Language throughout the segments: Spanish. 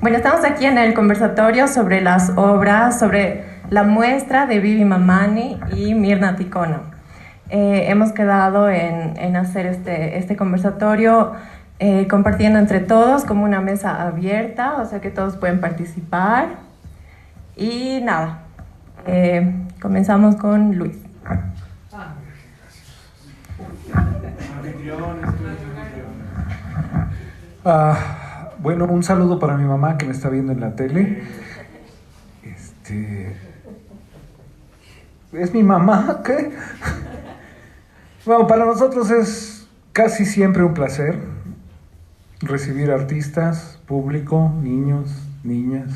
Bueno, estamos aquí en el conversatorio sobre las obras, sobre la muestra de Vivi Mamani y Mirna Ticono. Hemos quedado en hacer este conversatorio compartiendo entre todos como una mesa abierta, o sea que todos pueden participar. Y nada, comenzamos con Luis. Bueno, un saludo para mi mamá que me está viendo en la tele. ¿Es mi mamá? ¿Qué? Bueno, para nosotros es casi siempre un placer recibir artistas, público, niños, niñas.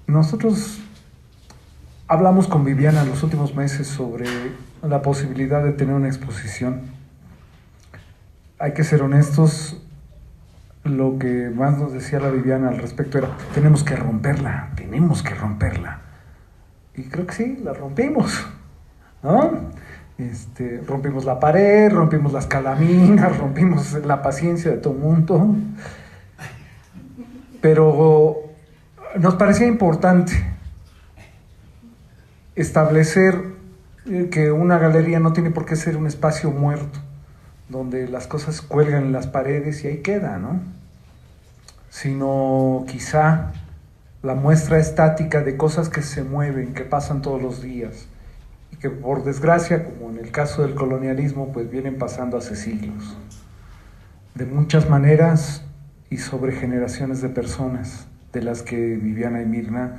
Nosotros hablamos con Viviana los últimos meses sobre la posibilidad de tener una exposición. Hay que ser honestos. Lo que más nos decía la Viviana al respecto era, tenemos que romperla. Y creo que sí, la rompimos, ¿no? Rompimos la pared, rompimos las calaminas, rompimos la paciencia de todo el mundo. Pero nos parecía importante establecer que una galería no tiene por qué ser un espacio muerto, donde las cosas cuelgan en las paredes y ahí queda, ¿no? Sino quizá la muestra estática de cosas que se mueven, que pasan todos los días, y que por desgracia, como en el caso del colonialismo, pues vienen pasando hace siglos, de muchas maneras y sobre generaciones de personas, de las que Viviana y Mirna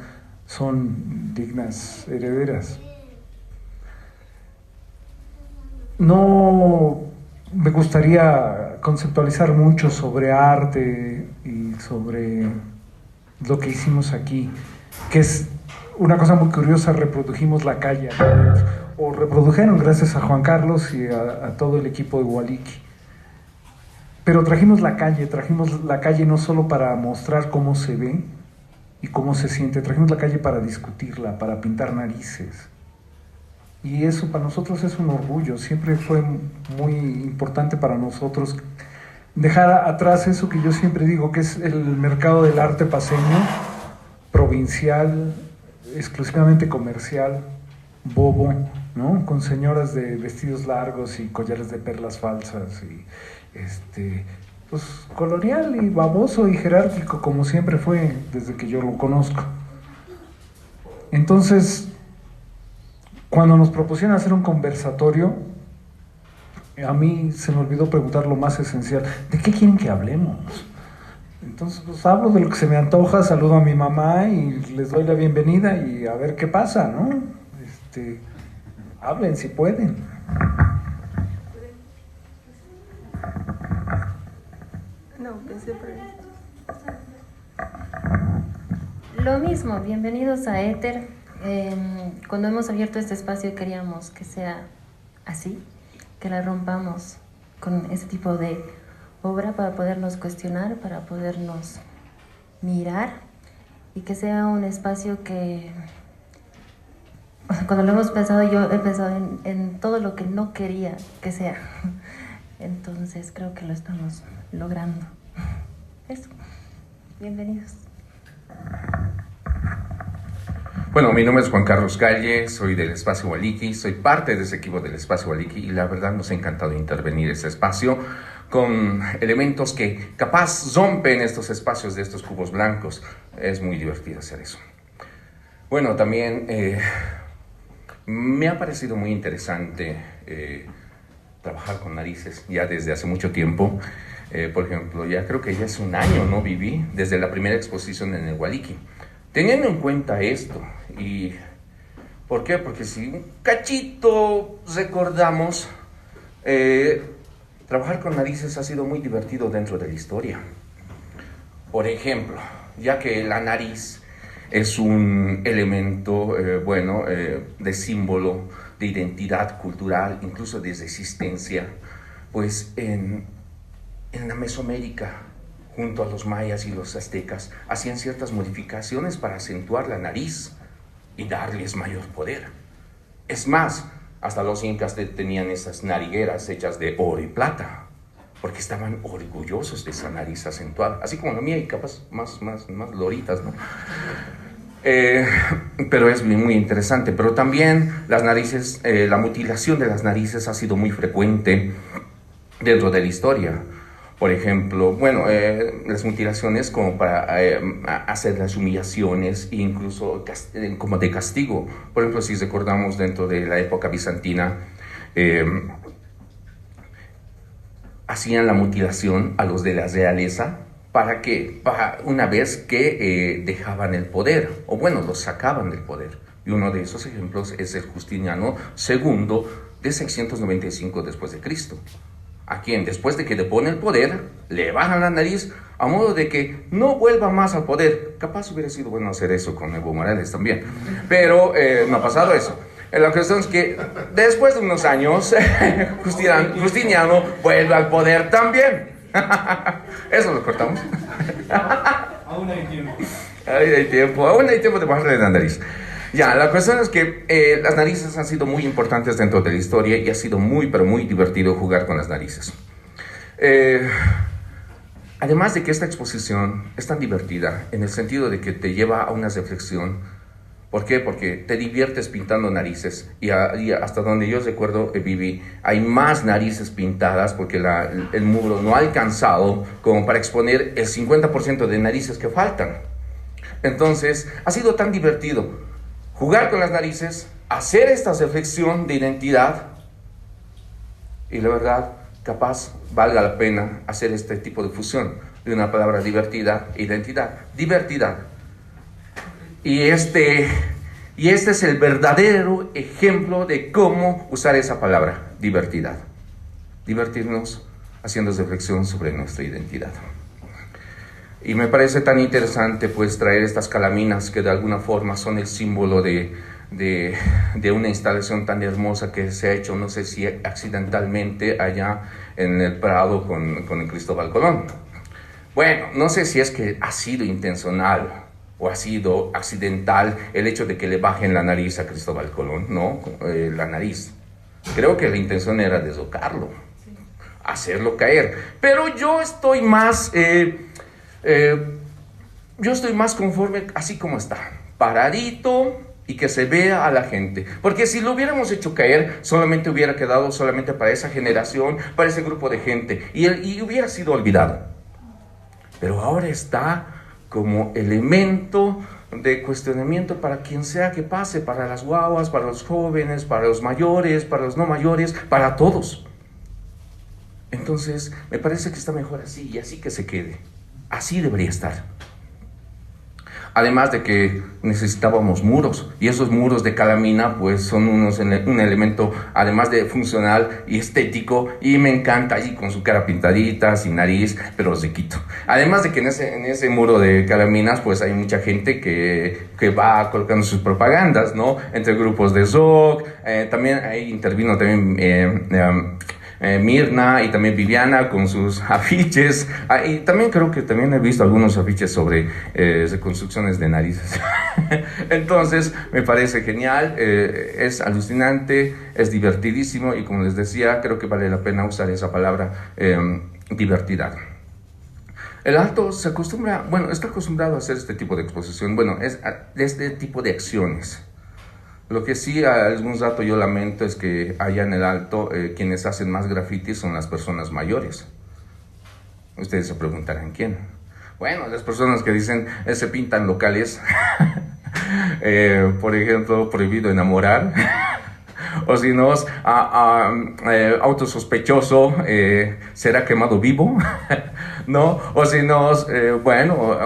son dignas herederas. No me gustaría conceptualizar mucho sobre arte y sobre lo que hicimos aquí, que es una cosa muy curiosa. Reprodujimos la calle, o reprodujeron gracias a Juan Carlos y a todo el equipo de Hualiqui. Pero trajimos la calle no solo para mostrar cómo se ve y cómo se siente, trajimos la calle para discutirla, para pintar narices. Y eso para nosotros es un orgullo, siempre fue muy importante para nosotros dejar atrás eso que yo siempre digo, que es el mercado del arte paceño, provincial, exclusivamente comercial, bobo, ¿no? Con señoras de vestidos largos y collares de perlas falsas, y pues colonial y baboso y jerárquico, como siempre fue desde que yo lo conozco. Entonces, cuando nos propusieron hacer un conversatorio, a mí se me olvidó preguntar lo más esencial: ¿de qué quieren que hablemos? Entonces, pues hablo de lo que se me antoja, saludo a mi mamá y les doy la bienvenida y a ver qué pasa, ¿no? Hablen si pueden. No, pensé por esto. Lo mismo, bienvenidos a Éter. Cuando hemos abierto este espacio queríamos que sea así, que la rompamos con ese tipo de obra para podernos cuestionar, para podernos mirar, y que sea un espacio que, cuando lo hemos pensado, yo he pensado en todo lo que no quería que sea. Entonces creo que lo estamos logrando. Eso, bienvenidos. Bueno, mi nombre es Juan Carlos Galle, soy del Espacio Hualiqui, soy parte de ese equipo del Espacio Hualiqui y la verdad nos ha encantado intervenir ese espacio con elementos que capaz rompen estos espacios de estos cubos blancos. Es muy divertido hacer eso. Bueno, también me ha parecido muy interesante trabajar con narices ya desde hace mucho tiempo. Por ejemplo, ya creo que ya es un año, ¿no? Viví desde la primera exposición en el Hualiqui. Teniendo en cuenta esto, y ¿por qué? Porque si un cachito recordamos, trabajar con narices ha sido muy divertido dentro de la historia. Por ejemplo, ya que la nariz es un elemento, de símbolo, de identidad cultural, incluso de resistencia, pues en la Mesoamérica, junto a los mayas y los aztecas, hacían ciertas modificaciones para acentuar la nariz y darles mayor poder. Es más, hasta los incas tenían esas narigueras hechas de oro y plata. porque estaban orgullosos de esa nariz acentuada, así como la mía y capaz más loritas, ¿no? Pero es muy interesante. Pero también las narices, la mutilación de las narices ha sido muy frecuente dentro de la historia. Por ejemplo, bueno, las mutilaciones como para hacer las humillaciones e incluso como de castigo. Por ejemplo, si recordamos dentro de la época bizantina, hacían la mutilación a los de la realeza. ¿Para qué? Para una vez que dejaban el poder, o bueno, los sacaban del poder. Y uno de esos ejemplos es el Justiniano II de 695 después de Cristo, a quien después de que depone el poder, le bajan la nariz a modo de que no vuelva más al poder. Capaz hubiera sido bueno hacer eso con Evo Morales también, pero no ha pasado eso. La cuestión es que después de unos años, Justiniano vuelve al poder también. Eso lo cortamos. Aún hay tiempo. Aún hay tiempo de bajarle la nariz. Ya, la cuestión es que las narices han sido muy importantes dentro de la historia y ha sido muy, pero muy divertido jugar con las narices. Además de que esta exposición es tan divertida en el sentido de que te lleva a una reflexión. ¿Por qué? Porque te diviertes pintando narices y hasta donde yo recuerdo, viví, hay más narices pintadas porque el muro no ha alcanzado como para exponer el 50% de narices que faltan. Entonces, ha sido tan divertido jugar con las narices, hacer esta reflexión de identidad y la verdad, capaz valga la pena hacer este tipo de fusión de una palabra divertida, identidad, divertida. Y este es el verdadero ejemplo de cómo usar esa palabra, divertidad. Divertirnos haciendo reflexión sobre nuestra identidad. Y me parece tan interesante pues traer estas calaminas que de alguna forma son el símbolo de una instalación tan hermosa que se ha hecho, no sé si accidentalmente, allá en el Prado con el Cristóbal Colón. Bueno, no sé si es que ha sido intencional o ha sido accidental el hecho de que le bajen la nariz a Cristóbal Colón, ¿no? La nariz. Creo que la intención era deslocarlo, hacerlo caer. Pero yo estoy más conforme así como está, paradito y que se vea a la gente. Porque si lo hubiéramos hecho caer, solamente hubiera quedado solamente para esa generación, para ese grupo de gente, y hubiera sido olvidado. Pero ahora está como elemento de cuestionamiento para quien sea que pase, para las guaguas, para los jóvenes, para los mayores, para los no mayores, para todos. Entonces, me parece que está mejor así y así que se quede. Así debería estar. Además de que necesitábamos muros, y esos muros de calamina pues son un elemento además de funcional y estético, y me encanta allí con su cara pintadita, sin nariz, pero riquito. Además de que en ese muro de calaminas pues hay mucha gente que va colocando sus propagandas, ¿no? Entre grupos de rock, también ahí intervino también Mirna y también Viviana con sus afiches, y también creo que también he visto algunos afiches sobre reconstrucciones de narices. Entonces me parece genial, es alucinante, es divertidísimo, y como les decía, creo que vale la pena usar esa palabra, divertidad. El Alto está acostumbrado a hacer este tipo de exposición, este tipo de acciones. Lo que sí, algún rato yo lamento es que allá en el Alto quienes hacen más grafitis son las personas mayores. Ustedes se preguntarán quién. Bueno, las personas que dicen se pintan locales, por ejemplo, prohibido enamorar, o si no, auto sospechoso, será quemado vivo, ¿no? O si no,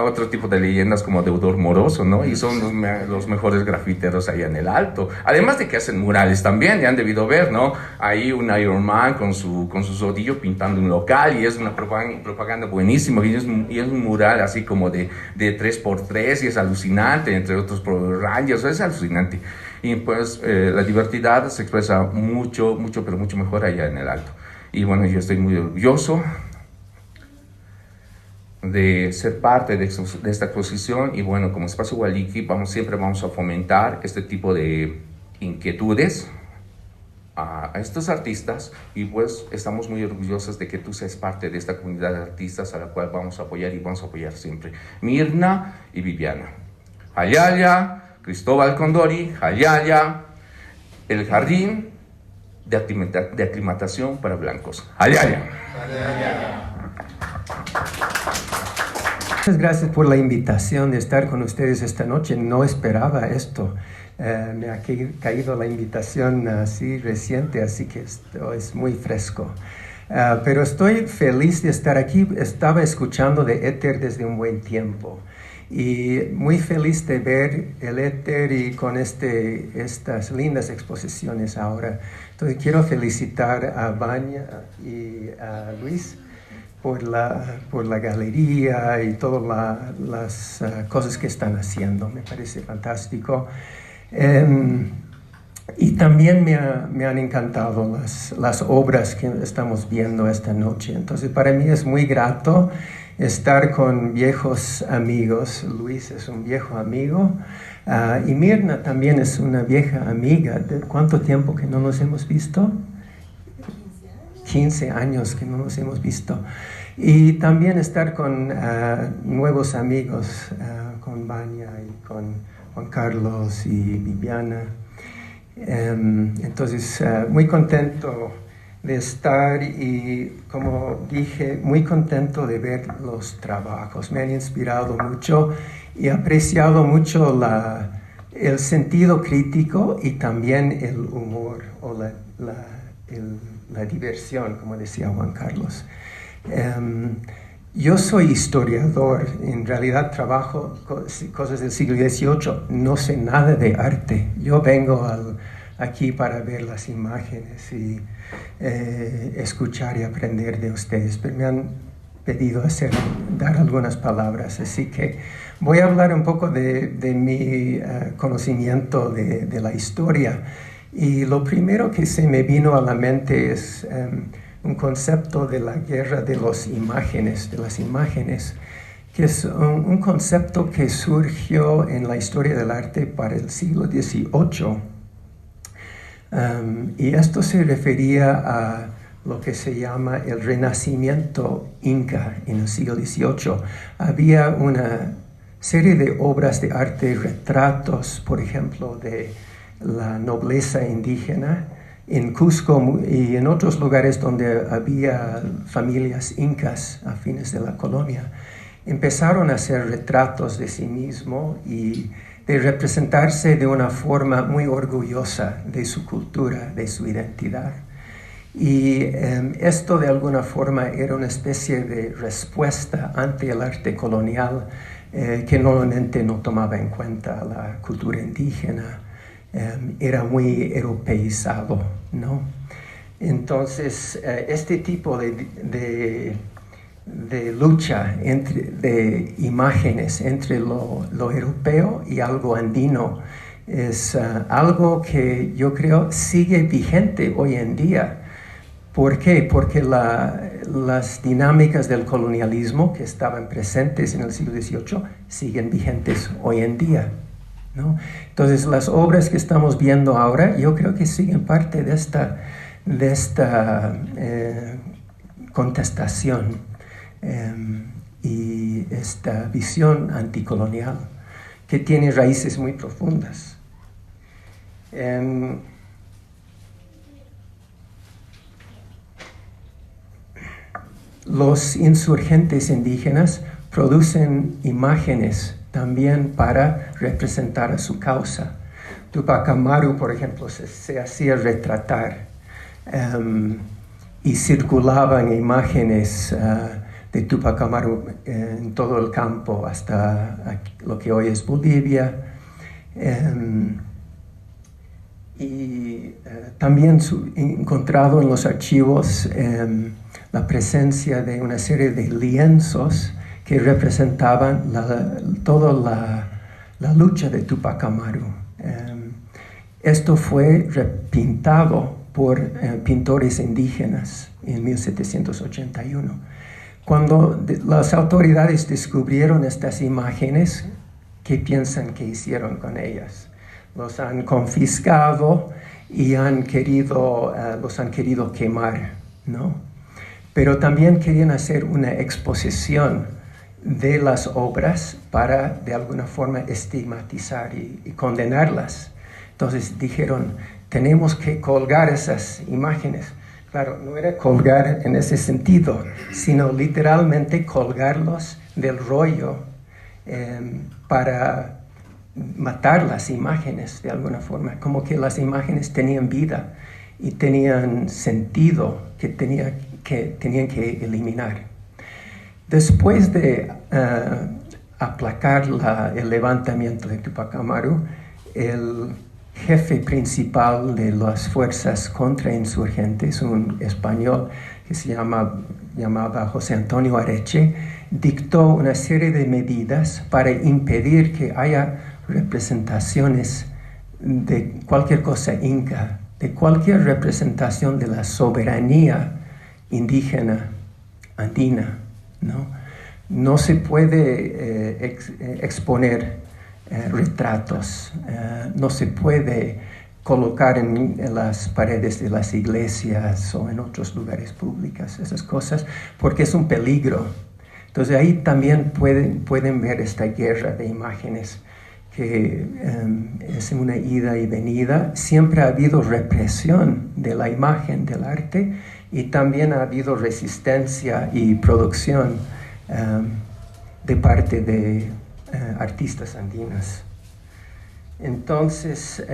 otro tipo de leyendas como deudor moroso, ¿no? Y son los mejores grafiteros allá en el Alto. Además de que hacen murales también, ya han debido ver, ¿no? Ahí un Iron Man con su rodillo pintando un local, y es una propaganda buenísima, y es un mural así como de 3x3, y es alucinante, entre otros rayos, es alucinante. Y pues la divertidad se expresa mucho, pero mucho mejor allá en el Alto. Y bueno, yo estoy muy orgulloso de ser parte de esta exposición, y bueno, como Espacio Ualiqui siempre vamos a fomentar este tipo de inquietudes, a estos artistas y pues estamos muy orgullosos de que tú seas parte de esta comunidad de artistas a la cual vamos a apoyar y vamos a apoyar siempre. Mirna y Viviana. Hayaya, Cristóbal Condori, Hayaya, el jardín de aclimatación para blancos. Hayaya. Muchas gracias por la invitación de estar con ustedes esta noche. No esperaba esto. Me ha caído la invitación así reciente, así que esto es muy fresco. Pero estoy feliz de estar aquí. Estaba escuchando de Éter desde un buen tiempo y muy feliz de ver el Éter y con estas lindas exposiciones ahora. Entonces quiero felicitar a Vania y a Luis por la galería y todas las cosas que están haciendo. Me parece fantástico. Y también me han encantado las obras que estamos viendo esta noche. Entonces, para mí es muy grato estar con viejos amigos. Luis es un viejo amigo y Mirna también es una vieja amiga. ¿De cuánto tiempo que no nos hemos visto? 15 años que no nos hemos visto. Y también estar con nuevos amigos, con Vania y con Juan Carlos y Viviana. Entonces, muy contento de estar y, como dije, muy contento de ver los trabajos. Me han inspirado mucho y apreciado mucho el sentido crítico y también el humor o la diversión, como decía Juan Carlos. Yo soy historiador, en realidad trabajo cosas del siglo XVIII, no sé nada de arte. Yo vengo aquí para ver las imágenes y escuchar y aprender de ustedes, pero me han pedido dar algunas palabras, así que voy a hablar un poco de mi conocimiento de la historia. Y lo primero que se me vino a la mente es un concepto de la guerra de las imágenes, que es un concepto que surgió en la historia del arte para el siglo XVIII. Y esto se refería a lo que se llama el Renacimiento Inca en el siglo XVIII. Había una serie de obras de arte, retratos, por ejemplo, de la nobleza indígena, en Cusco y en otros lugares donde había familias incas a fines de la colonia, empezaron a hacer retratos de sí mismo y de representarse de una forma muy orgullosa de su cultura, de su identidad. Y esto de alguna forma era una especie de respuesta ante el arte colonial que normalmente no tomaba en cuenta la cultura indígena. Era muy europeizado, ¿no? Entonces, este tipo de lucha de imágenes entre lo europeo y algo andino es algo que yo creo sigue vigente hoy en día. ¿Por qué? Porque las dinámicas del colonialismo que estaban presentes en el siglo XVIII siguen vigentes hoy en día, ¿no? Entonces, las obras que estamos viendo ahora, yo creo que siguen parte de esta contestación y esta visión anticolonial que tiene raíces muy profundas. Los insurgentes indígenas producen imágenes también para representar a su causa. Tupac Amaru, por ejemplo, se hacía retratar y circulaban imágenes de Tupac Amaru en todo el campo hasta lo que hoy es Bolivia. También encontrado en los archivos la presencia de una serie de lienzos que representaban toda la lucha de Tupac Amaru. Esto fue repintado por pintores indígenas en 1781. Cuando las autoridades descubrieron estas imágenes, ¿qué piensan que hicieron con ellas? Los han confiscado y los han querido quemar, ¿no? Pero también querían hacer una exposición de las obras para de alguna forma estigmatizar y condenarlas. Entonces dijeron, tenemos que colgar esas imágenes. Claro, no era colgar en ese sentido, sino literalmente colgarlos del rollo para matar las imágenes de alguna forma, como que las imágenes tenían vida y tenían sentido que tenían que eliminar. Después de aplacar el levantamiento de Tupac Amaru, el jefe principal de las fuerzas contrainsurgentes, un español que se llamaba José Antonio Areche, dictó una serie de medidas para impedir que haya representaciones de cualquier cosa inca, de cualquier representación de la soberanía indígena andina, ¿no? No se puede exponer retratos, no se puede colocar en las paredes de las iglesias o en otros lugares públicos esas cosas, porque es un peligro. Entonces ahí también pueden ver esta guerra de imágenes que es una ida y venida. Siempre ha habido represión de la imagen, del arte, y también ha habido resistencia y producción de parte de artistas andinos. Entonces,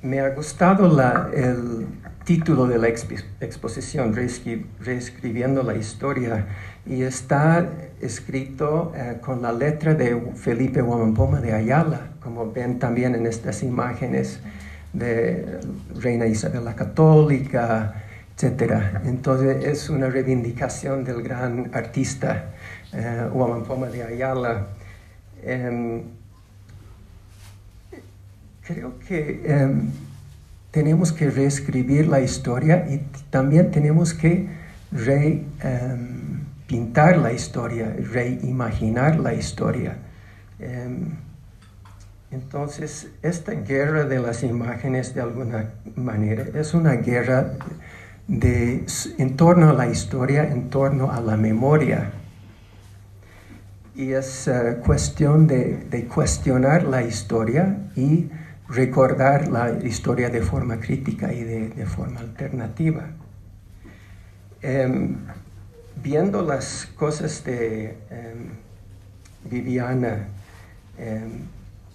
me ha gustado el título de la exposición, Reescribiendo la Historia, y está escrito con la letra de Felipe Huamampoma de Ayala, como ven también en estas imágenes de Reina Isabel la Católica, etc. Entonces es una reivindicación del gran artista Huamampoma de Ayala. Creo que tenemos que reescribir la historia y también tenemos que pintar la historia, reimaginar la historia. Entonces, esta guerra de las imágenes, de alguna manera, es una guerra en torno a la historia, en torno a la memoria. Y es cuestión de cuestionar la historia y recordar la historia de forma crítica y de forma alternativa. Viendo las cosas de Viviana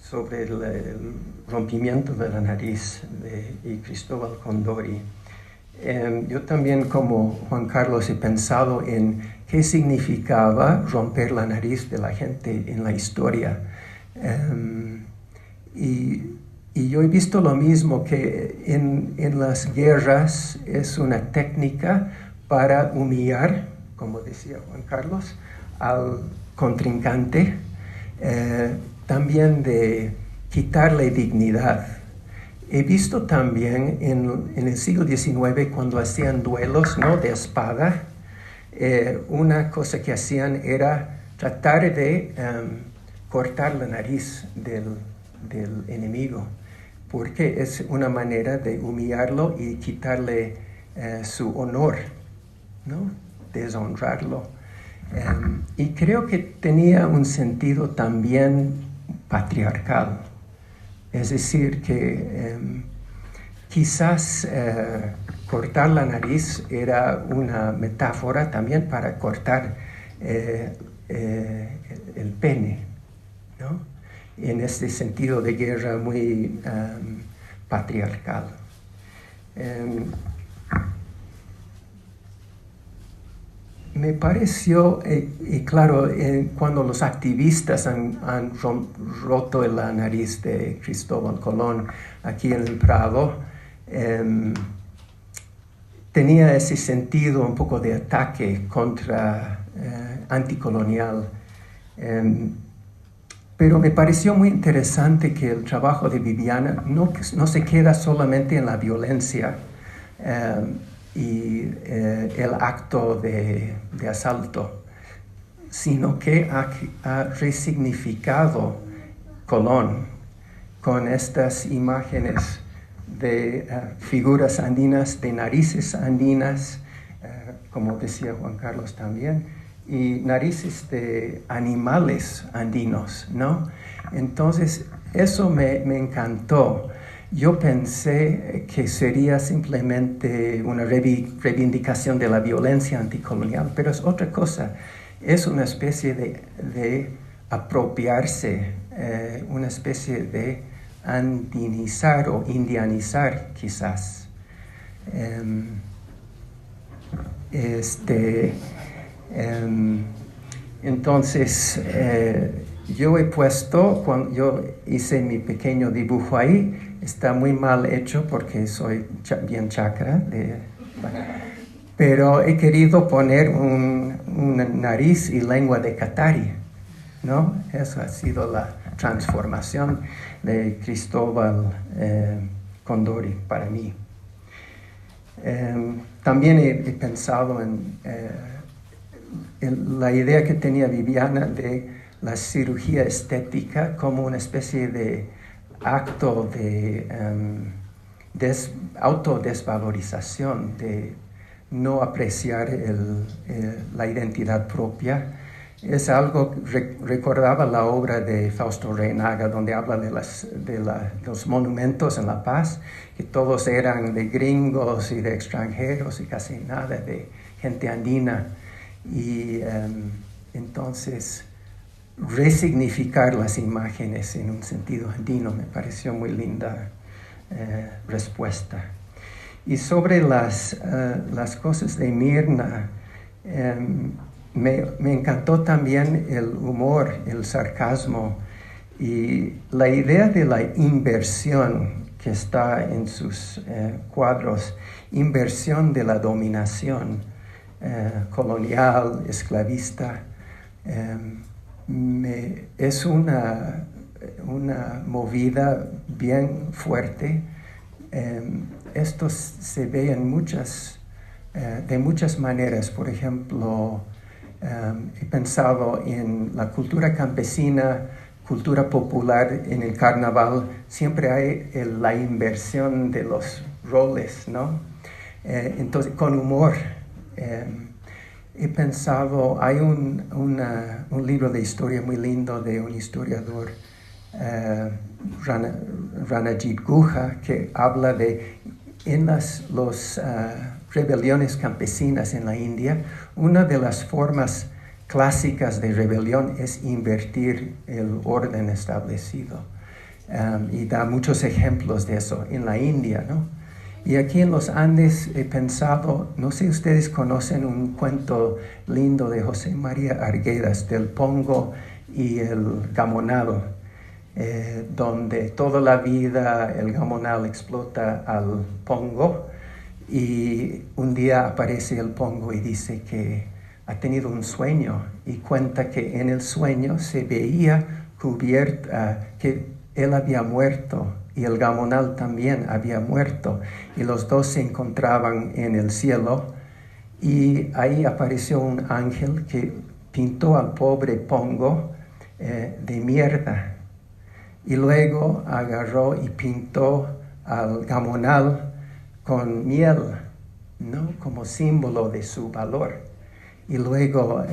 sobre el rompimiento de la nariz y Cristóbal Condori, yo también, como Juan Carlos, he pensado en qué significaba romper la nariz de la gente en la historia. Y yo he visto lo mismo, que en las guerras es una técnica para humillar, como decía Juan Carlos, al contrincante, también de quitarle dignidad. He visto también en el siglo XIX, cuando hacían duelos, ¿no?, de espada, una cosa que hacían era tratar de cortar la nariz del enemigo, porque es una manera de humillarlo y quitarle su honor, ¿no?, deshonrarlo. Y creo que tenía un sentido también patriarcal. Es decir, que quizás cortar la nariz era una metáfora también para cortar el pene, ¿no?, en este sentido de guerra muy patriarcal. Me pareció, y claro, cuando los activistas han roto la nariz de Cristóbal Colón aquí en el Prado, tenía ese sentido un poco de ataque anticolonial. Pero me pareció muy interesante que el trabajo de Viviana no se queda solamente en la violencia y el acto de asalto, sino que ha resignificado Colón con estas imágenes de figuras andinas, de narices andinas, como decía Juan Carlos también, y narices de animales andinos, ¿no? Entonces, eso me encantó. Yo pensé que sería simplemente una reivindicación de la violencia anticolonial, pero es otra cosa. Es una especie de apropiarse, una especie de andinizar o indianizar, quizás. Entonces, yo he puesto, cuando yo hice mi pequeño dibujo ahí, está muy mal hecho porque soy bien chakra, pero he querido poner una nariz y lengua de Katari, ¿no? Eso ha sido la transformación de Cristóbal Condori para mí. También he pensado en la idea que tenía Viviana de la cirugía estética como una especie de acto de autodesvalorización, de no apreciar la identidad propia. Es algo que recordaba la obra de Fausto Reynaga, donde habla de los monumentos en La Paz, que todos eran de gringos y de extranjeros y casi nada de gente andina. Y entonces resignificar las imágenes en un sentido andino me pareció muy linda respuesta. Y sobre las cosas de Mirna, me encantó también el humor, el sarcasmo y la idea de la inversión que está en sus cuadros, inversión de la dominación colonial, esclavista. Es una movida bien fuerte. Esto se ve de muchas maneras. Por ejemplo, he pensado en la cultura campesina, cultura popular, en el carnaval. Siempre hay la inversión de los roles, ¿no? Entonces, con humor. He pensado, hay un libro de historia muy lindo de un historiador, Ranajit Guha, que habla en las rebeliones campesinas en la India, una de las formas clásicas de rebelión es invertir el orden establecido. Y da muchos ejemplos de eso en la India, ¿no? Y aquí en los Andes he pensado, no sé si ustedes conocen un cuento lindo de José María Arguedas, del pongo y el gamonal, donde toda la vida el gamonal explota al pongo y un día aparece el pongo y dice que ha tenido un sueño y cuenta que en el sueño se veía que él había muerto y el gamonal también había muerto y los dos se encontraban en el cielo y ahí apareció un ángel que pintó al pobre pongo de mierda y luego agarró y pintó al gamonal con miel, ¿no? Como símbolo de su valor. Y luego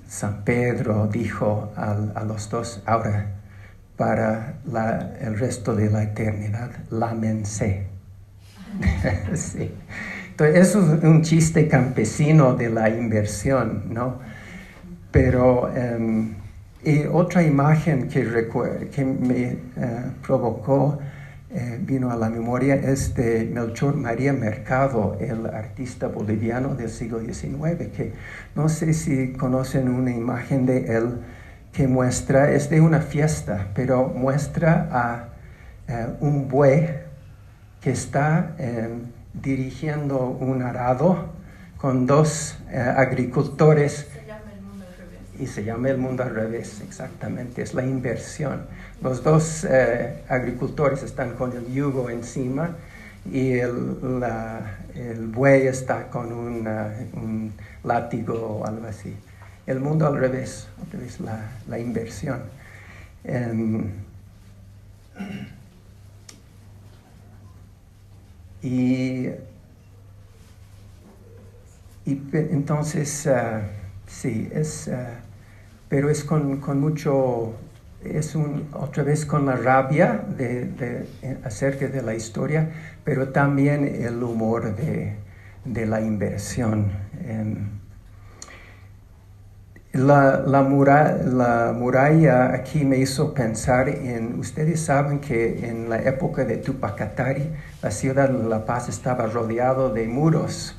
San Pedro dijo a los dos, ahora para el resto de la eternidad, lámense. Sí. Entonces, eso es un chiste campesino de la inversión, ¿no? Pero y otra imagen que me provocó, vino a la memoria, es de Melchor María Mercado, el artista boliviano del siglo XIX, que no sé si conocen una imagen de él que muestra, es de una fiesta, pero muestra a un buey que está dirigiendo un arado con dos agricultores. Se llama El Mundo al Revés. Y se llama El Mundo al Revés, exactamente, es la inversión. Los dos agricultores están con el yugo encima y el buey está con un látigo o algo así. El mundo al revés, otra vez la inversión. Entonces, sí, pero es con mucho, otra vez con la rabia acerca de la historia, pero también el humor de la inversión. La muralla aquí me hizo pensar ustedes saben que en la época de Tupac Katari, la ciudad de La Paz estaba rodeado de muros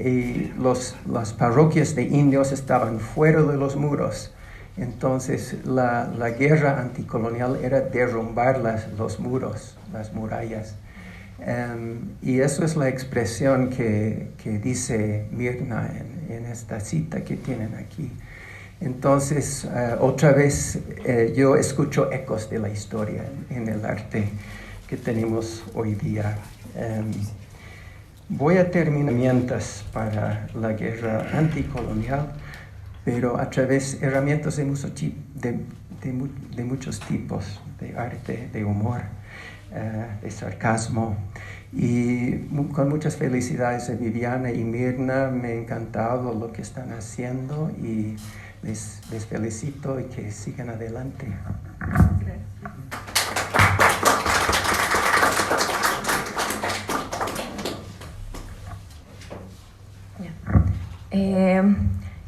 y las parroquias de indios estaban fuera de los muros. Entonces la guerra anticolonial era derrumbar los muros, las murallas. Y eso es la expresión que dice Mirna en esta cita que tienen aquí. Entonces, otra vez yo escucho ecos de la historia en el arte que tenemos hoy día. Voy a terminar herramientas para la guerra anticolonial, pero a través de herramientas de muchos tipos, de arte, de humor, de sarcasmo. Y con muchas felicidades a Viviana y Mirna, me ha encantado lo que están haciendo y les felicito y que sigan adelante.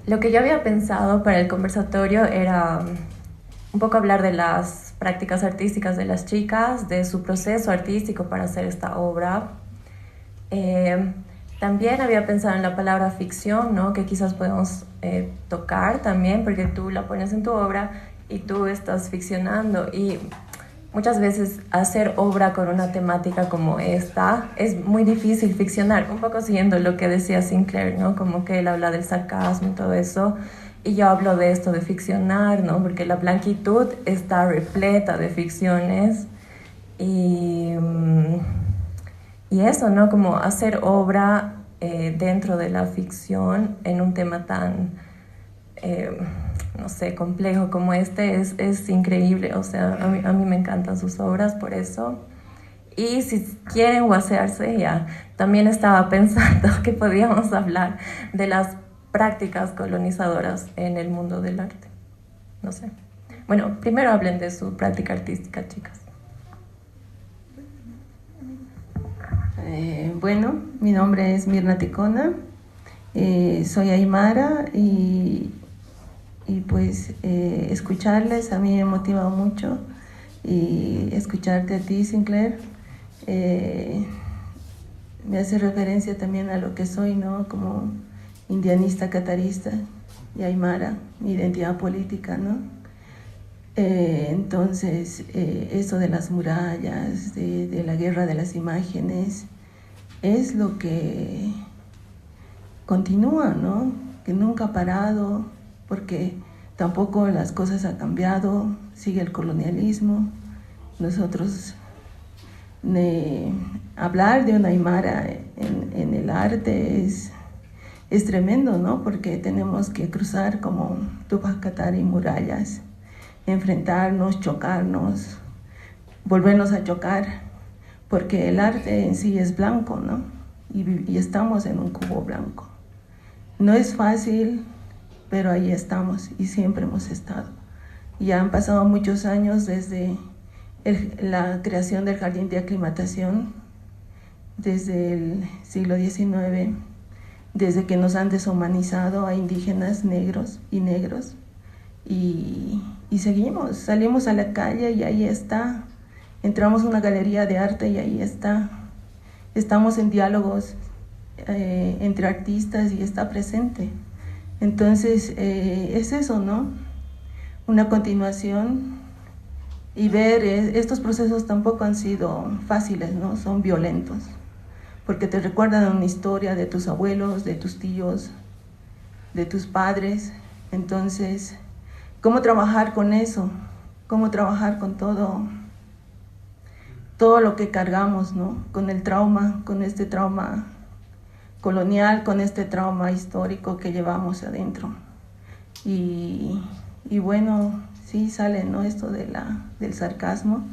Lo que yo había pensado para el conversatorio era un poco hablar de las prácticas artísticas de las chicas, de su proceso artístico para hacer esta obra. También había pensado en la palabra ficción, ¿no? Que quizás podemos tocar también, porque tú la pones en tu obra y tú estás ficcionando. Y muchas veces hacer obra con una temática como esta es muy difícil ficcionar, un poco siguiendo lo que decía Sinclair, ¿no? Como que él habla del sarcasmo y todo eso. Y yo hablo de esto, de ficcionar, ¿no? Porque la blanquitud está repleta de ficciones. Y eso, ¿no? Como hacer obra dentro de la ficción en un tema tan, no sé, complejo como este es increíble. O sea, a mí me encantan sus obras por eso. Y si quieren guasearse, ya, también estaba pensando que podíamos hablar de las prácticas colonizadoras en el mundo del arte. No sé. Bueno, primero hablen de su práctica artística, chicas. Bueno, mi nombre es Mirna Ticona, soy aymara y pues escucharles a mí me motiva mucho, y escucharte a ti, Sinclair, me hace referencia también a lo que soy, ¿no? Como indianista, catarista y aymara, mi identidad política, ¿no? Entonces, eso de las murallas, de la guerra de las imágenes, es lo que continúa, ¿no? Que nunca ha parado, porque tampoco las cosas han cambiado, sigue el colonialismo. Nosotros, hablar de una aymara en el arte es tremendo, ¿no? Porque tenemos que cruzar como Tupac Katari murallas, enfrentarnos, chocarnos, volvernos a chocar, porque el arte en sí es blanco, ¿no? Y estamos en un cubo blanco. No es fácil, pero ahí estamos y siempre hemos estado. Ya han pasado muchos años desde la creación del jardín de aclimatación, desde el siglo XIX, desde que nos han deshumanizado a indígenas negros y negros, y seguimos, salimos a la calle y ahí está, entramos a una galería de arte y ahí está, estamos en diálogos entre artistas y está presente. Entonces es eso, ¿no? Una continuación, y ver estos procesos tampoco han sido fáciles, ¿no? Son violentos, porque te recuerdan una historia de tus abuelos, de tus tíos, de tus padres. Entonces, ¿cómo trabajar con eso? ¿Cómo trabajar con todo lo que cargamos, ¿no? Con el trauma, con este trauma colonial, con este trauma histórico que llevamos adentro. Y bueno, sí sale, ¿no? Esto del sarcasmo,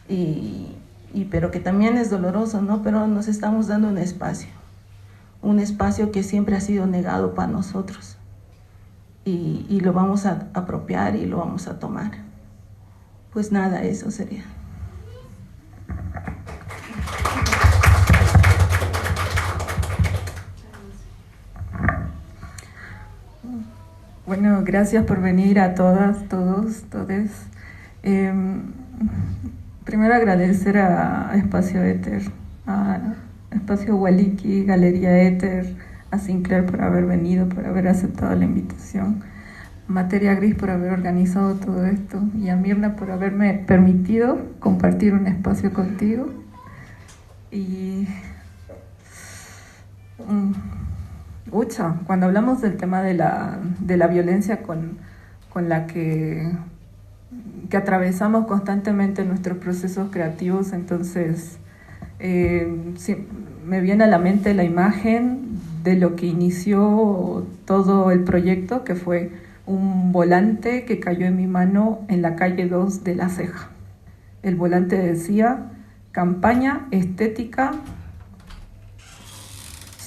pero que también es doloroso, ¿no? Pero nos estamos dando un espacio que siempre ha sido negado para nosotros, y lo vamos a apropiar y lo vamos a tomar. Pues nada, eso sería. Bueno, gracias por venir a todas, todos, todes. Primero agradecer a Espacio Éter, a Espacio Waliki, Galería Éter, a Sinclair por haber venido, por haber aceptado la invitación, a Materia Gris por haber organizado todo esto, y a Mirna por haberme permitido compartir un espacio contigo. Y cuando hablamos del tema de la violencia con la que atravesamos constantemente nuestros procesos creativos, entonces sí, me viene a la mente la imagen de lo que inició todo el proyecto, que fue un volante que cayó en mi mano en la calle 2 de La Ceja. El volante decía: campaña estética,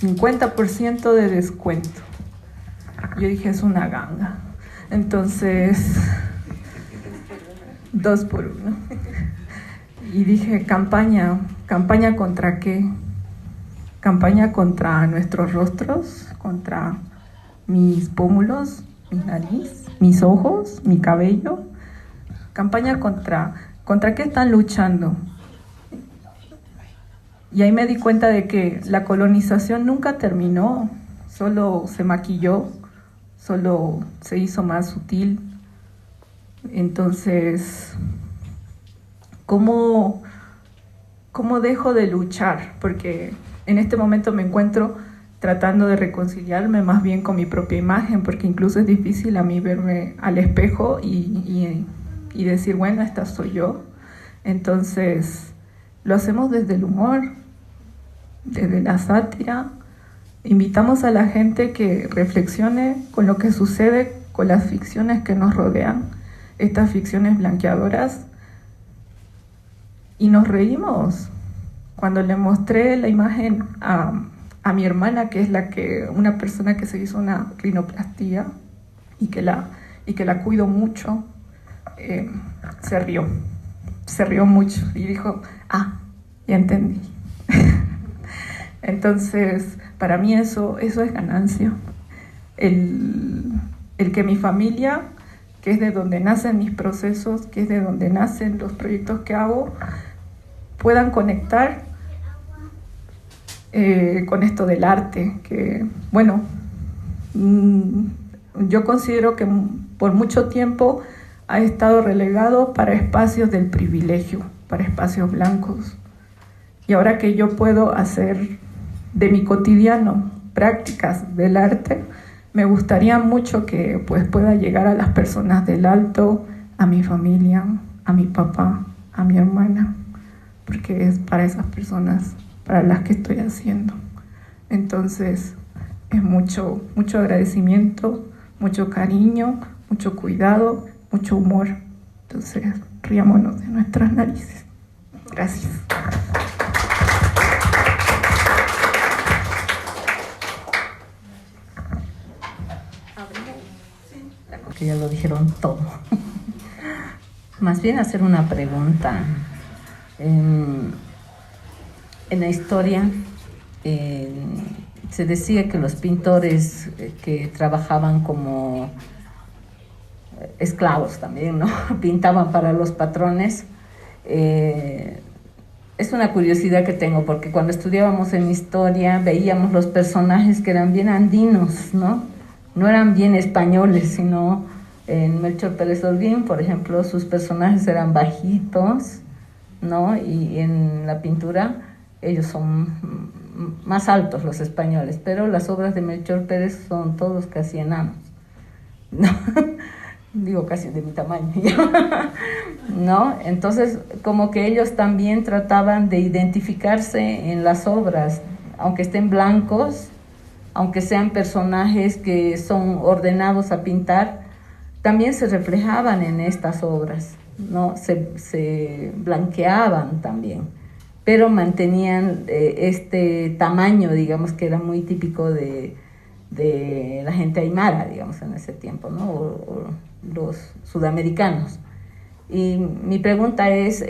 50% de descuento. Yo dije, es una ganga. Entonces, 2 por 1. Y dije, ¿campaña contra qué? Campaña contra nuestros rostros, contra mis pómulos, mi nariz, mis ojos, mi cabello. Campaña contra qué están luchando. Y ahí me di cuenta de que la colonización nunca terminó, solo se maquilló, solo se hizo más sutil. Entonces, ¿cómo dejo de luchar? Porque en este momento me encuentro tratando de reconciliarme más bien con mi propia imagen, porque incluso es difícil a mí verme al espejo y decir, bueno, esta soy yo. Entonces, lo hacemos desde el humor, desde la sátira. Invitamos a la gente que reflexione con lo que sucede con las ficciones que nos rodean, estas ficciones blanqueadoras, y nos reímos. Cuando le mostré la imagen a mi hermana, que es una persona que se hizo una rinoplastia y que la cuido mucho, se rió mucho y dijo, ya entendí. Entonces, para mí eso es ganancia. El que mi familia, que es de donde nacen mis procesos, que es de donde nacen los proyectos que hago, puedan conectar con esto del arte, que, bueno, yo considero que por mucho tiempo ha estado relegado para espacios del privilegio, para espacios blancos. Y ahora que yo puedo hacer de mi cotidiano prácticas del arte, me gustaría mucho que pues pueda llegar a las personas del Alto, a mi familia, a mi papá, a mi hermana, porque es para esas personas para las que estoy haciendo. Entonces, es mucho agradecimiento, mucho cariño, mucho cuidado, mucho humor. Entonces, riámonos de nuestras narices. Gracias. Que ya lo dijeron todo. Más bien hacer una pregunta. En la historia se decía que los pintores que trabajaban como esclavos también, ¿no? Pintaban para los patrones. Es una curiosidad que tengo, porque cuando estudiábamos en historia veíamos los personajes que eran bien andinos, ¿no? No eran bien españoles, sino en Melchor Pérez Holguín, por ejemplo, sus personajes eran bajitos, ¿no? Y en la pintura ellos son más altos, los españoles, pero las obras de Melchor Pérez son todos casi enanos, ¿no? Digo casi de mi tamaño, ¿no? Entonces, como que ellos también trataban de identificarse en las obras, aunque estén blancos, aunque sean personajes que son ordenados a pintar, también se reflejaban en estas obras. ¿no? Se blanqueaban también, pero mantenían este tamaño, digamos, que era muy típico de la gente aymara, digamos, en ese tiempo, ¿no? O los sudamericanos. Y mi pregunta es,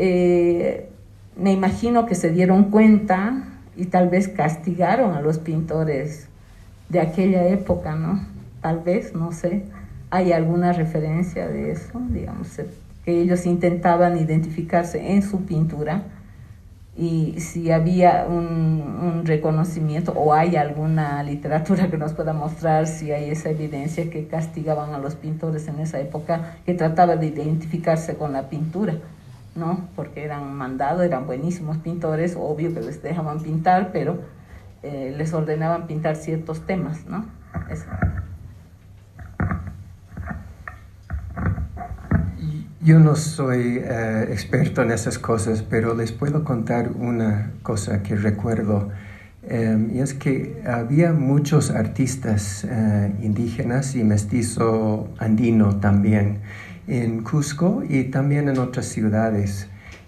me imagino que se dieron cuenta y tal vez castigaron a los pintores de aquella época, ¿no? Tal vez, no sé, ¿hay alguna referencia de eso? Digamos, que ellos intentaban identificarse en su pintura, y si había un reconocimiento o hay alguna literatura que nos pueda mostrar si hay esa evidencia que castigaban a los pintores en esa época, que trataba de identificarse con la pintura, ¿no? Porque eran mandados, eran buenísimos pintores, obvio que les dejaban pintar, pero les ordenaban pintar ciertos temas, ¿no? Eso. Yo no soy experto en esas cosas, pero les puedo contar una cosa que recuerdo. Y es que había muchos artistas indígenas y mestizo andino también en Cusco y también en otras ciudades.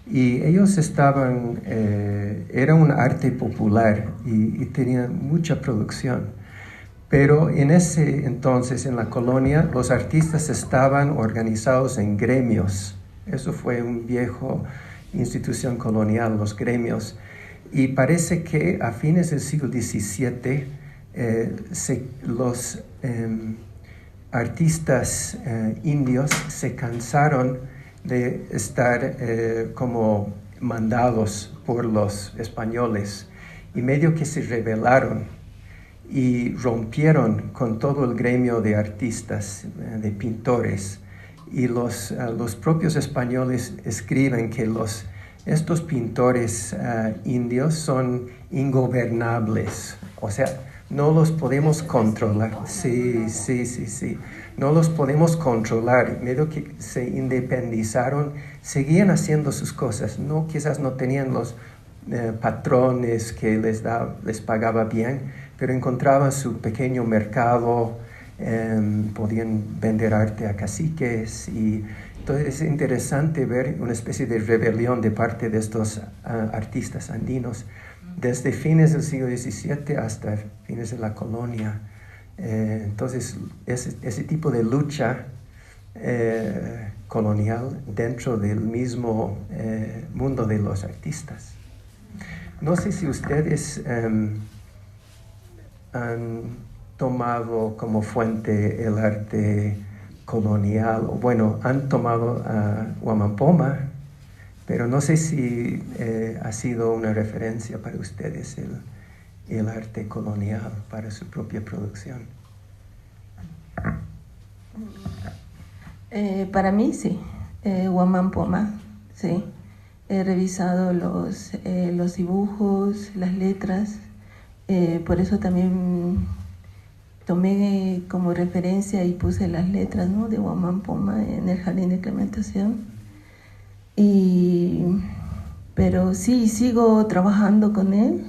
Y ellos era un arte popular y tenían mucha producción. Pero en ese entonces, en la colonia, los artistas estaban organizados en gremios. Eso fue una vieja institución colonial, los gremios. Y parece que a fines del siglo XVII, los artistas indios se cansaron de estar como mandados por los españoles y medio que se rebelaron y rompieron con todo el gremio de artistas, de pintores. Y los propios españoles escriben que estos pintores indios son ingobernables, o sea, no los podemos controlar. Sí. No los podemos controlar. Medio que se independizaron, seguían haciendo sus cosas. Quizás no tenían los patrones que les pagaba bien, pero encontraban su pequeño mercado, podían vender arte a caciques. Y entonces es interesante ver una especie de rebelión de parte de estos artistas andinos desde fines del siglo XVII hasta fines de la colonia. Entonces ese tipo de lucha colonial dentro del mismo mundo de los artistas. No sé si ustedes han tomado como fuente el arte colonial, bueno, han tomado a Huamampoma, pero no sé si ha sido una referencia para ustedes el arte colonial para su propia producción. Para mí sí, Huamampoma, sí. He revisado los dibujos, las letras, por eso también tomé como referencia y puse las letras, ¿no?, de Huamampoma en el jardín de Clementación. Pero sí, sigo trabajando con él,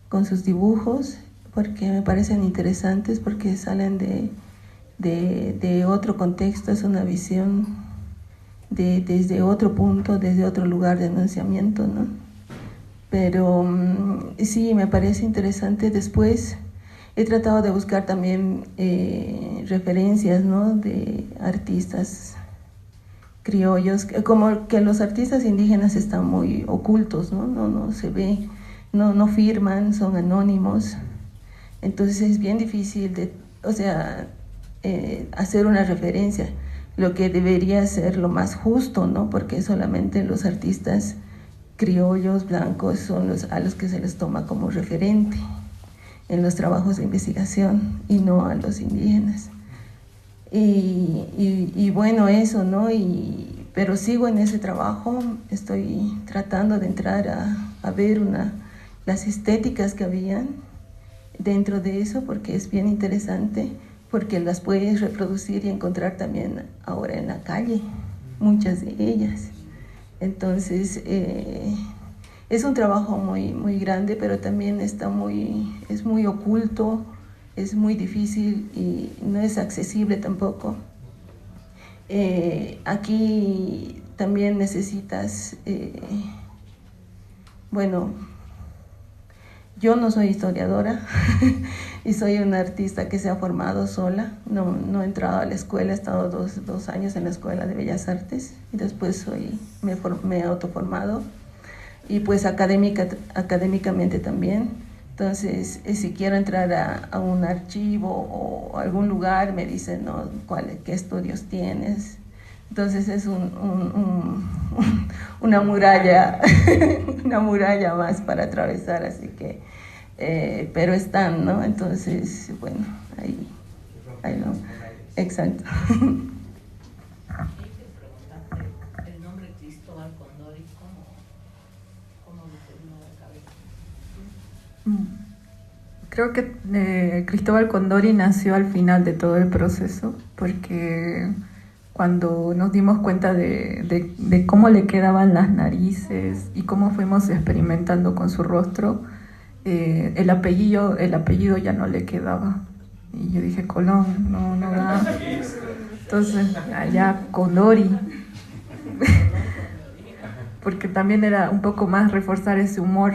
con sus dibujos, porque me parecen interesantes, porque salen de otro contexto, es una visión desde otro punto, desde otro lugar de enunciamiento, ¿no? Pero sí, me parece interesante. Después he tratado de buscar también referencias, ¿no?, de artistas criollos, como que los artistas indígenas están muy ocultos, ¿no? No se ve, no firman, son anónimos. Entonces es bien difícil hacer una referencia, lo que debería ser lo más justo, ¿no? Porque solamente los artistas criollos blancos son a los que se les toma como referente en los trabajos de investigación y no a los indígenas. Y bueno, eso, ¿no? Pero sigo en ese trabajo, estoy tratando de entrar a ver las estéticas que habían dentro de eso, porque es bien interesante, porque las puedes reproducir y encontrar también ahora en la calle, muchas de ellas. Entonces, es un trabajo muy, muy grande, pero también es muy oculto, es muy difícil y no es accesible tampoco. Aquí también necesitas, bueno, yo no soy historiadora y soy una artista que se ha formado sola, no he entrado a la escuela, he estado dos años en la Escuela de Bellas Artes y después me he autoformado y pues académicamente también. Entonces, si quiero entrar a un archivo o algún lugar, me dicen, ¿no? ¿Qué estudios tienes? Entonces es una muralla, una muralla más para atravesar, así que, pero están, ¿no? Entonces, bueno, ahí no, exacto. El nombre Cristóbal Condori, ¿cómo lo tenía en la cabeza? Creo que Cristóbal Condori nació al final de todo el proceso, porque cuando nos dimos cuenta de cómo le quedaban las narices y cómo fuimos experimentando con su rostro, el apellido ya no le quedaba. Y yo dije, Colón, no da. Entonces, allá Condori. Porque también era un poco más reforzar ese humor,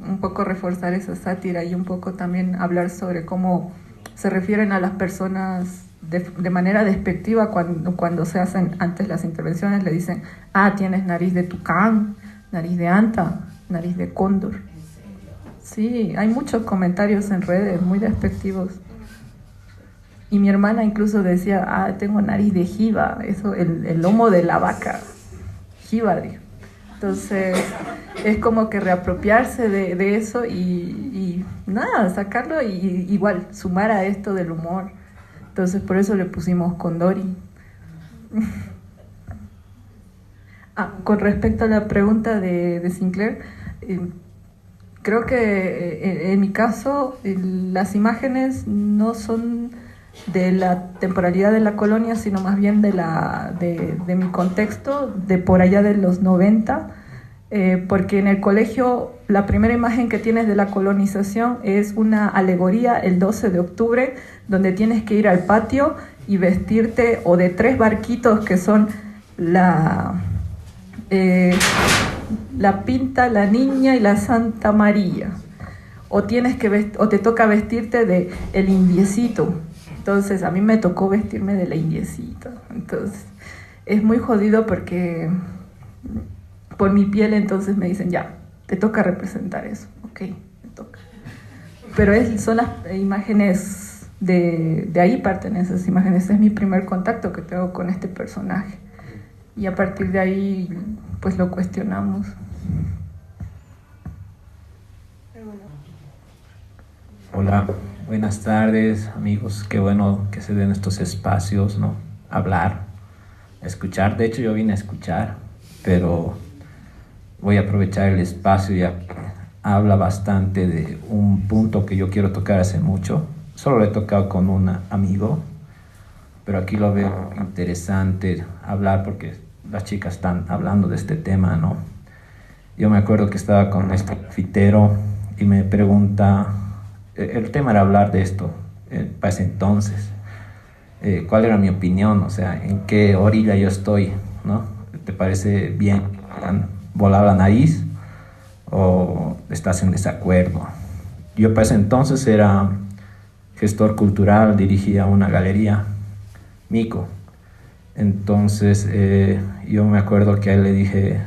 un poco reforzar esa sátira y un poco también hablar sobre cómo se refieren a las personas de manera despectiva cuando se hacen antes las intervenciones. Le dicen, tienes nariz de tucán, nariz de anta, nariz de cóndor. Sí, hay muchos comentarios en redes muy despectivos. Y mi hermana incluso decía, tengo nariz de jiba, eso, el lomo de la vaca, jiba, dijo. Entonces, es como que reapropiarse de eso y nada, sacarlo y igual sumar a esto del humor. Entonces, por eso le pusimos Condori. Con respecto a la pregunta de Sinclair, creo que en mi caso las imágenes no son de la temporalidad de la colonia, sino más bien de mi contexto, de por allá de los 90, porque en el colegio la primera imagen que tienes de la colonización es una alegoría el 12 de octubre, donde tienes que ir al patio y vestirte o de 3 barquitos que son la Pinta, la Niña y la Santa María, o te toca vestirte de el indiecito. Entonces a mí me tocó vestirme de la indiecita. Entonces es muy jodido porque por mi piel entonces me dicen, ya, te toca representar eso. Ok, me toca. Pero son las imágenes de ahí parten esas imágenes. Es mi primer contacto que tengo con este personaje. Y a partir de ahí pues lo cuestionamos. Hola, buenas tardes, amigos. Qué bueno que se den estos espacios, ¿no? Hablar, escuchar. De hecho, yo vine a escuchar, pero voy a aprovechar el espacio ya que habla bastante de un punto que yo quiero tocar hace mucho. Solo lo he tocado con un amigo, pero aquí lo veo interesante hablar porque las chicas están hablando de este tema, ¿no? Yo me acuerdo que estaba con este grafitero y me pregunta, el tema era hablar de esto para ese entonces, cuál era mi opinión, o sea, en qué orilla yo estoy, ¿no? ¿Te parece bien volar la nariz o estás en desacuerdo? Yo para ese entonces era gestor cultural, dirigía una galería, Mico. Entonces yo me acuerdo que a él le dije,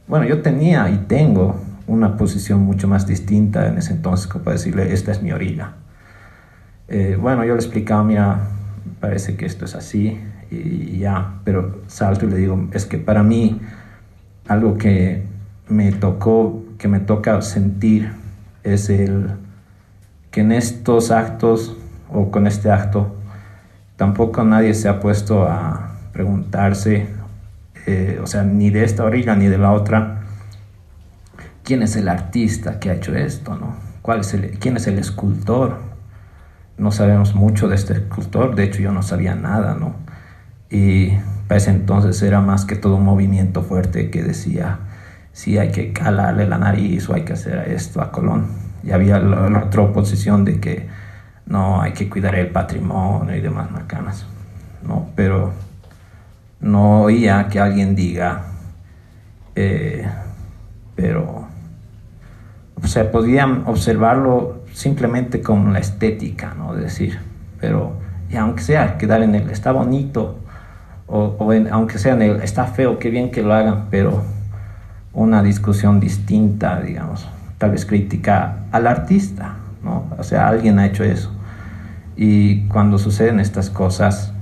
bueno, yo tenía y tengo una posición mucho más distinta en ese entonces, como para decirle, esta es mi orilla. Bueno, yo le explicaba, mira, parece que esto es así y ya, pero salto y le digo, es que para mí algo que me toca sentir es que en estos actos o con este acto tampoco nadie se ha puesto a preguntarse, o sea, ni de esta orilla ni de la otra, ¿quién es el artista que ha hecho esto, no? ¿Quién es el escultor? No sabemos mucho de este escultor, de hecho yo no sabía nada, ¿no? Y para ese entonces era más que todo un movimiento fuerte que decía, sí, hay que calarle la nariz o hay que hacer esto a Colón. Y había la otra oposición de que no, hay que cuidar el patrimonio y demás macanas, ¿no? Pero no oía que alguien diga, pero, o sea, podían observarlo simplemente como la estética, ¿no? Decir, pero y aunque sea quedar en el está bonito, aunque sea en el está feo, qué bien que lo hagan, pero una discusión distinta, digamos, tal vez crítica al artista, ¿no? O sea, alguien ha hecho eso. Y cuando suceden estas cosas,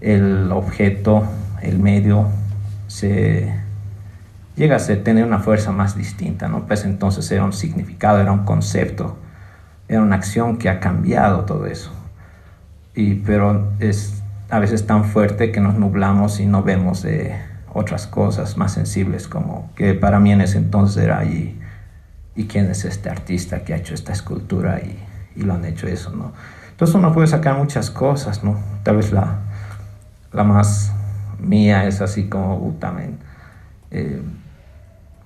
el objeto, el medio, llega a tener una fuerza más distinta, ¿no? Pues entonces era un significado, era un concepto, era una acción que ha cambiado todo eso. Pero es a veces tan fuerte que nos nublamos y no vemos otras cosas más sensibles, como que para mí en ese entonces era y quién es este artista que ha hecho esta escultura y lo han hecho eso, ¿no? Entonces uno puede sacar muchas cosas, ¿no? Tal vez la más mía es así como también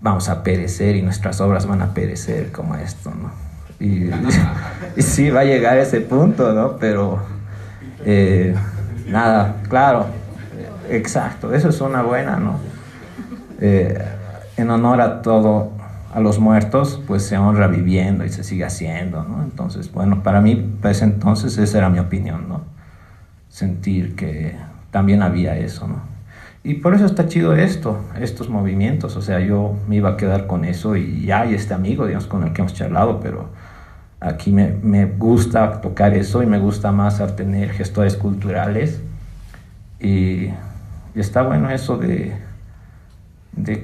vamos a perecer y nuestras obras van a perecer como esto, ¿no? Y sí va a llegar a ese punto, ¿no? Pero nada, claro, exacto, eso es una buena, ¿no? En honor a todo, a los muertos, pues se honra viviendo y se sigue haciendo, ¿no? Entonces, bueno, para mí, pues entonces esa era mi opinión, ¿no? Sentir que también había eso, ¿no? Y por eso está chido estos movimientos, o sea, yo me iba a quedar con eso y hay este amigo, digamos, con el que hemos charlado, pero aquí me gusta tocar eso y me gusta más tener gestores culturales y está bueno eso de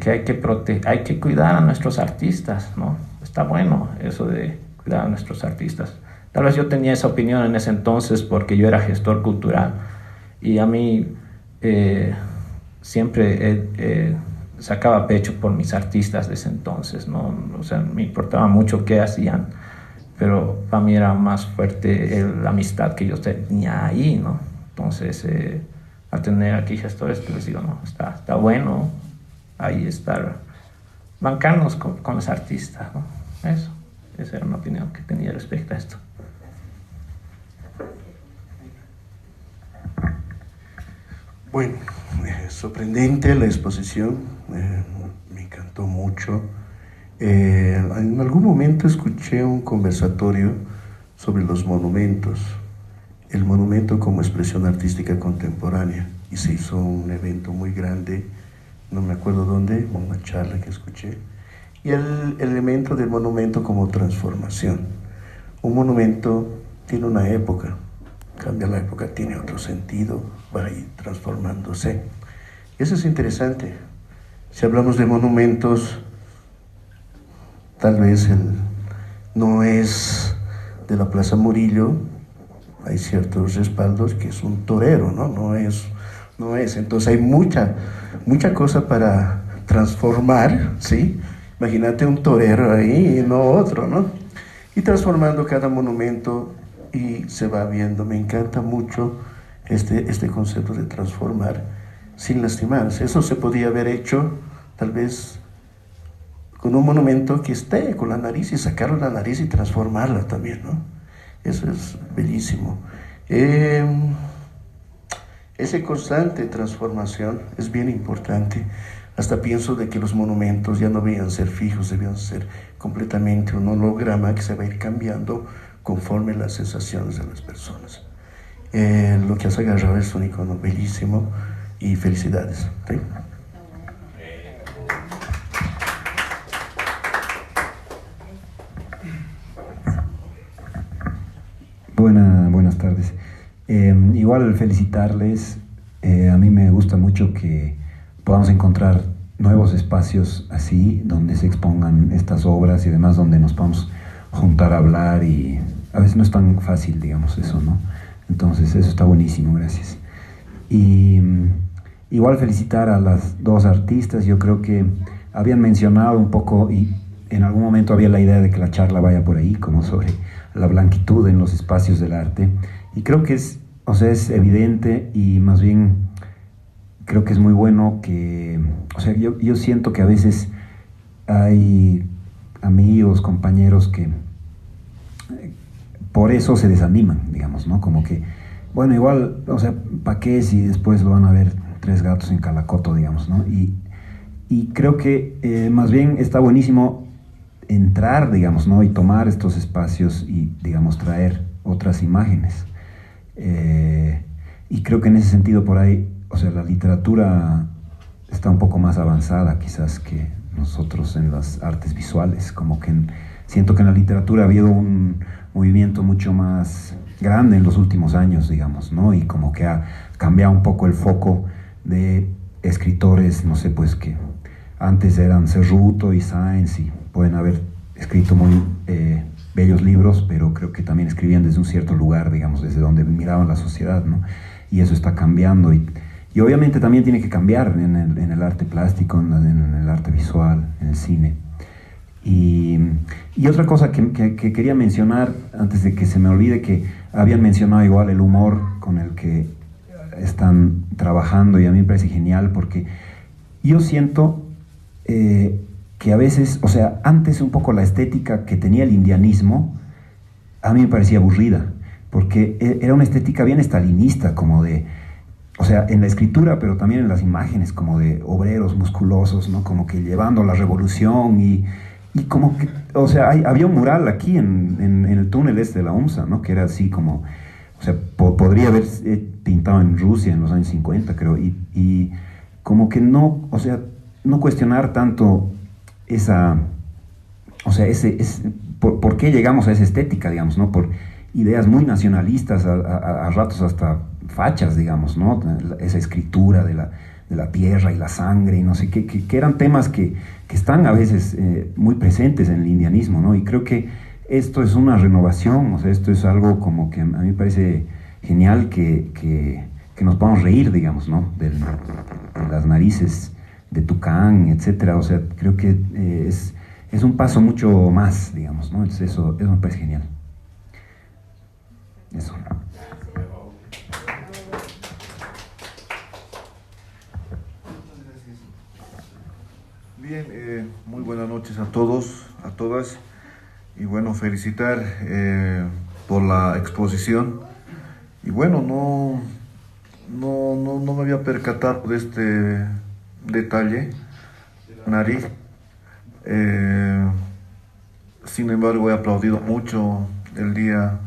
que hay que cuidar a nuestros artistas, ¿no? Está bueno eso de cuidar a nuestros artistas. Tal vez yo tenía esa opinión en ese entonces porque yo era gestor cultural y a mí siempre sacaba pecho por mis artistas de ese entonces, ¿no? O sea, me importaba mucho qué hacían, pero para mí era más fuerte la amistad que yo tenía ahí, ¿no? Entonces, al tener aquí gestores, pues les digo, no, está bueno ahí estar, bancarnos con los artistas, ¿no? Esa era una opinión que tenía respecto a esto. Bueno, sorprendente la exposición, me encantó mucho. En algún momento escuché un conversatorio sobre los monumentos, el monumento como expresión artística contemporánea, y se hizo un evento muy grande, no me acuerdo dónde, una charla que escuché, y el elemento del monumento como transformación. Un monumento tiene una época, cambia la época, tiene otro sentido, va a ir transformándose. Eso es interesante. Si hablamos de monumentos, tal vez no es de la Plaza Murillo, hay ciertos respaldos que es un torero, ¿no? No es. Entonces hay mucha cosa para transformar, ¿sí? Imagínate un torero ahí y no otro, ¿no? Y transformando cada monumento y se va viendo. Me encanta mucho este concepto de transformar sin lastimarse. Eso se podía haber hecho tal vez con un monumento que esté con la nariz y sacarle la nariz y transformarla también, ¿no? Eso es bellísimo. Esa constante transformación es bien importante. Hasta pienso de que los monumentos ya no debían ser fijos, debían ser completamente un holograma que se va a ir cambiando conforme las sensaciones de las personas. Lo que has agarrado es un icono bellísimo y felicidades. ¿Sí? Buenas tardes. Igual felicitarles. A mí me gusta mucho que podamos encontrar nuevos espacios así, donde se expongan estas obras y además donde nos podamos juntar a hablar, y a veces no es tan fácil, digamos, eso, ¿no? Entonces eso está buenísimo, gracias. Y igual felicitar a las dos artistas. Yo creo que habían mencionado un poco y en algún momento había la idea de que la charla vaya por ahí, como sobre la blanquitud en los espacios del arte, y creo que es evidente, y más bien creo que es muy bueno que, yo siento que a veces hay amigos, compañeros que por eso se desaniman, digamos, ¿no? Como que, bueno, igual, ¿para qué si después lo van a ver Tres gatos en Calacoto, digamos, ¿no? Y creo que más bien está buenísimo entrar, digamos, ¿no? Y tomar estos espacios y, digamos, traer otras imágenes. Y creo que en ese sentido por ahí, o sea, la literatura está un poco más avanzada quizás que nosotros en las artes visuales, como que siento que en la literatura ha habido un movimiento mucho más grande en los últimos años, digamos, ¿no? Y como que ha cambiado un poco el foco de escritores, no sé, pues que antes eran Cerruto y Sáenz y pueden haber escrito muy bellos libros, pero creo que también escribían desde un cierto lugar, digamos, desde donde miraban la sociedad, ¿no? Y eso está cambiando y obviamente también tiene que cambiar en el arte plástico, en el arte visual, en el cine. Y otra cosa que quería mencionar antes de que se me olvide, que habían mencionado igual el humor con el que están trabajando, y a mí me parece genial porque yo siento que a veces, o sea, antes un poco la estética que tenía el indianismo a mí me parecía aburrida, porque era una estética bien estalinista, como de, o sea, en la escritura, pero también en las imágenes, como de obreros musculosos, ¿no? Como que llevando la revolución y como que, o sea, había un mural aquí en el túnel este de la UMSA, ¿no? Que era así como, o sea, podría haber pintado en Rusia en los años 50, creo, y como que no, o sea, no cuestionar tanto esa, o sea, ¿por qué llegamos a esa estética, digamos, ¿no? Por ideas muy nacionalistas, a ratos hasta fachas, digamos, ¿no? Esa escritura de la tierra y la sangre y no sé qué, que eran temas que están a veces muy presentes en el indianismo, ¿no? Y creo que esto es una renovación, o sea, esto es algo como que a mí me parece genial que nos podamos reír, digamos, ¿no? De las narices de Tucán, etcétera, o sea, creo que es un paso mucho más, digamos, ¿no? Entonces eso me parece genial. Eso. Bien, muy buenas noches a todos, a todas, y bueno, felicitar por la exposición. Y bueno, no me había percatado de este detalle, nariz. Sin embargo, he aplaudido mucho el día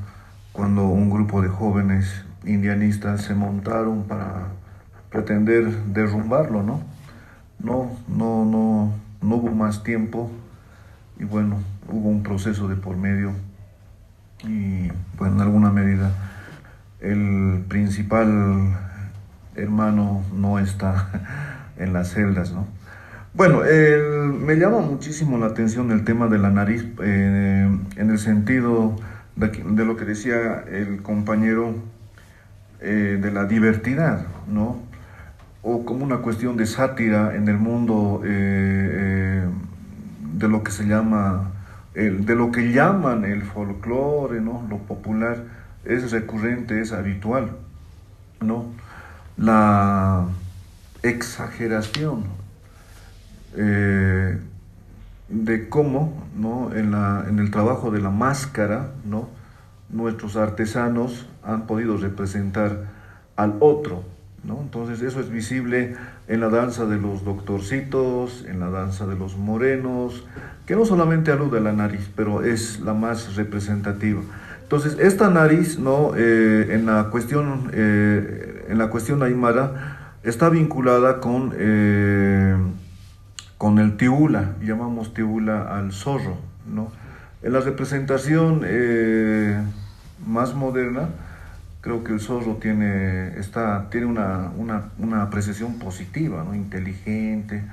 cuando un grupo de jóvenes indianistas se montaron para pretender derrumbarlo, ¿no? No hubo más tiempo y bueno, hubo un proceso de por medio y bueno, en alguna medida el principal hermano no está en las celdas, ¿no? Bueno, me llama muchísimo la atención el tema de la nariz en el sentido de lo que decía el compañero de la diversidad, ¿no? O como una cuestión de sátira en el mundo de lo que se llama, de lo que llaman el folclore, ¿no? Lo popular es recurrente, es habitual, ¿no? La exageración de cómo, ¿no? En el trabajo de la máscara, ¿no? Nuestros artesanos han podido representar al otro, ¿no? Entonces eso es visible en la danza de los doctorcitos, en la danza de los morenos, que no solamente alude a la nariz, pero es la más representativa. Entonces esta nariz, ¿no? En la cuestión aymara está vinculada con el tiula, llamamos tiula al zorro, ¿no? En la representación más moderna, creo que el zorro tiene una apreciación positiva, ¿no? Inteligente.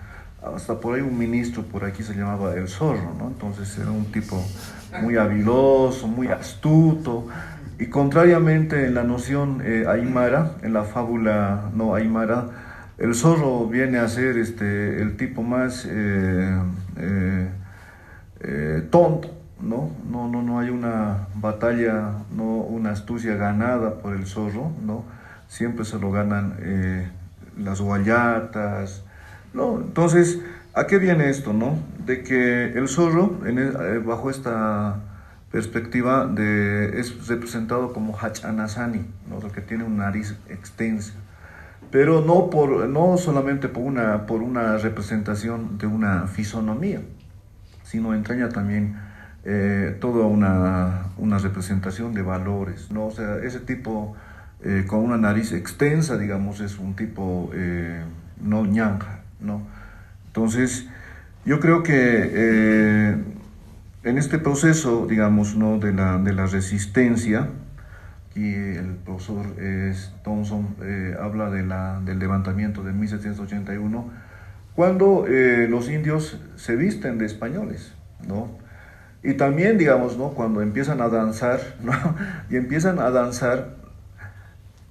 Hasta por ahí un ministro por aquí se llamaba el zorro, ¿no? Entonces era un tipo muy habiloso, muy astuto. Y contrariamente en la noción aymara, en la fábula no aymara, el zorro viene a ser el tipo más tonto, ¿no? No hay una batalla, no una astucia ganada por el zorro, ¿no? Siempre se lo ganan las guayatas, ¿no? Entonces, ¿a qué viene esto, no? De que el zorro, bajo esta perspectiva, es representado como Hachanasani, ¿no? El que tiene una nariz extensa. pero no solamente por una representación de una fisonomía, sino entraña también toda una representación de valores, ¿no? O sea, ese tipo con una nariz extensa, digamos, es un tipo no ñanja, ¿no? Entonces, yo creo que en este proceso, digamos, ¿no? de la resistencia, y el profesor Thompson habla del levantamiento de 1781, cuando los indios se visten de españoles, ¿no? Y también, digamos, ¿no? Cuando empiezan a danzar, ¿no? Y empiezan a danzar